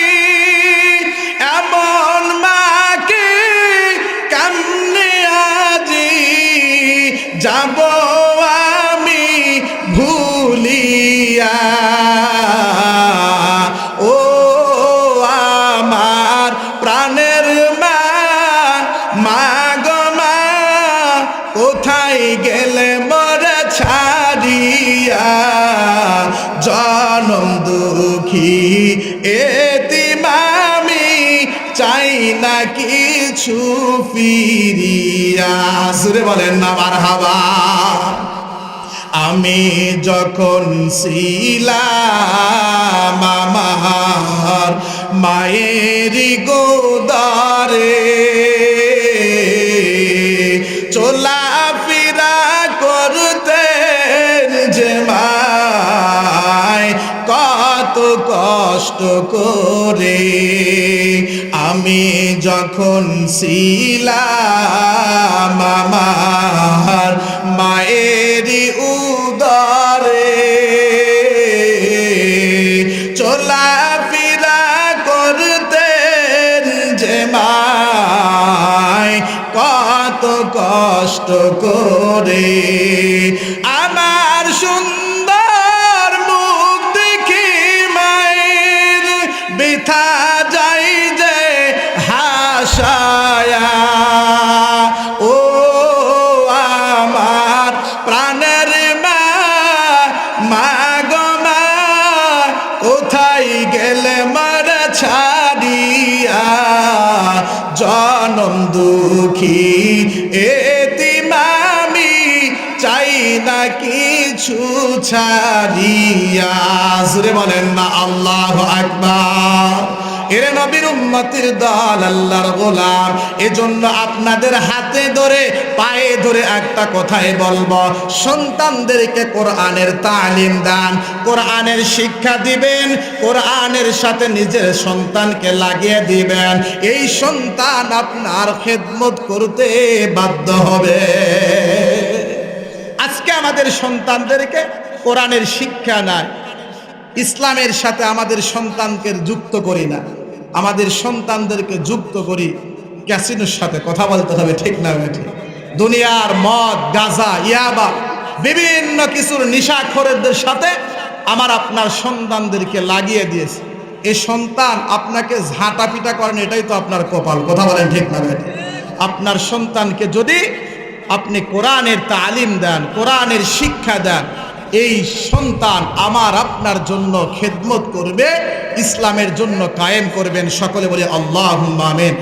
Speaker 1: এমন মাকে কেমনে আজি যাব আমি ভুলিয়া। ও আমার প্রাণের মা, মা গো মা কোথায় গেলে মোরে ছাড়িয়া। জনম দুঃখী এতিম আমি, চাই না কিছু ফিরিয়া। সুরে বলেন না মারহাবা। আমি যখন ছিলাম আমার মায়েরই গোদারে, চলাফেরা করতেন যে মায় কত কষ্ট করে। আমি যখন ছিলাম আমার মায়েরই উদরে, চলাফেরা করতেন যে মায় কত কষ্ট করে। আমার সুন্দর মুখ দেখি মায়ের বৃথা যাই যে হাসায়া। ও আমার প্রাণের মা, মা গো মা কোথায় গেলে মারা ছাড়িয়া। জনম দুঃখী এতিম আমি, চাই না কিছু ছাড়িয়া। জোরে বলেন না আল্লাহু আকবার। এরে নবীর উম্মতের দল, আল্লাহর গোলাম, এজন্য আপনাদের হাতে ধরে পায়ে ধরে একটা কথাই বলবো, সন্তানদেরকে কোরআনের তালিম দান, কোরআনের শিক্ষা দিবেন, কোরআনের সাথে নিজের সন্তানকে লাগিয়ে দিবেন। এই সন্তান আপনার খেদমত করতে বাধ্য হবে। আজকে আমাদের সন্তানদেরকে কোরআনের শিক্ষা নাই, ইসলামের সাথে আমাদের সন্তানকে যুক্ত করি না, আমাদের সন্তানদেরকে যুক্ত করি ক্যাসিনোর সাথে। কথা বলতে হবে, ঠিক না ঠিক? দুনিয়ার মদ, গাঁজা, ইয়াবা, বিভিন্ন কিছুর নিশাখোরদের সাথে আমার আপনার সন্তানদেরকে লাগিয়ে দিয়েছে। এই সন্তান আপনাকে ঝাঁটা পিটা করেন, এটাই তো আপনার কপাল। কথা বলেন, ঠিক না ঠিক? আপনার সন্তানকে যদি আপনি কোরআনের তালিম দেন, কোরআনের শিক্ষা দেন, এই সন্তান আমার আপনার জন্য খেদমত করবে, ইসলামের জন্য কায়েম করবেন। সকলে বলে আল্লাহুম্মা আমিন।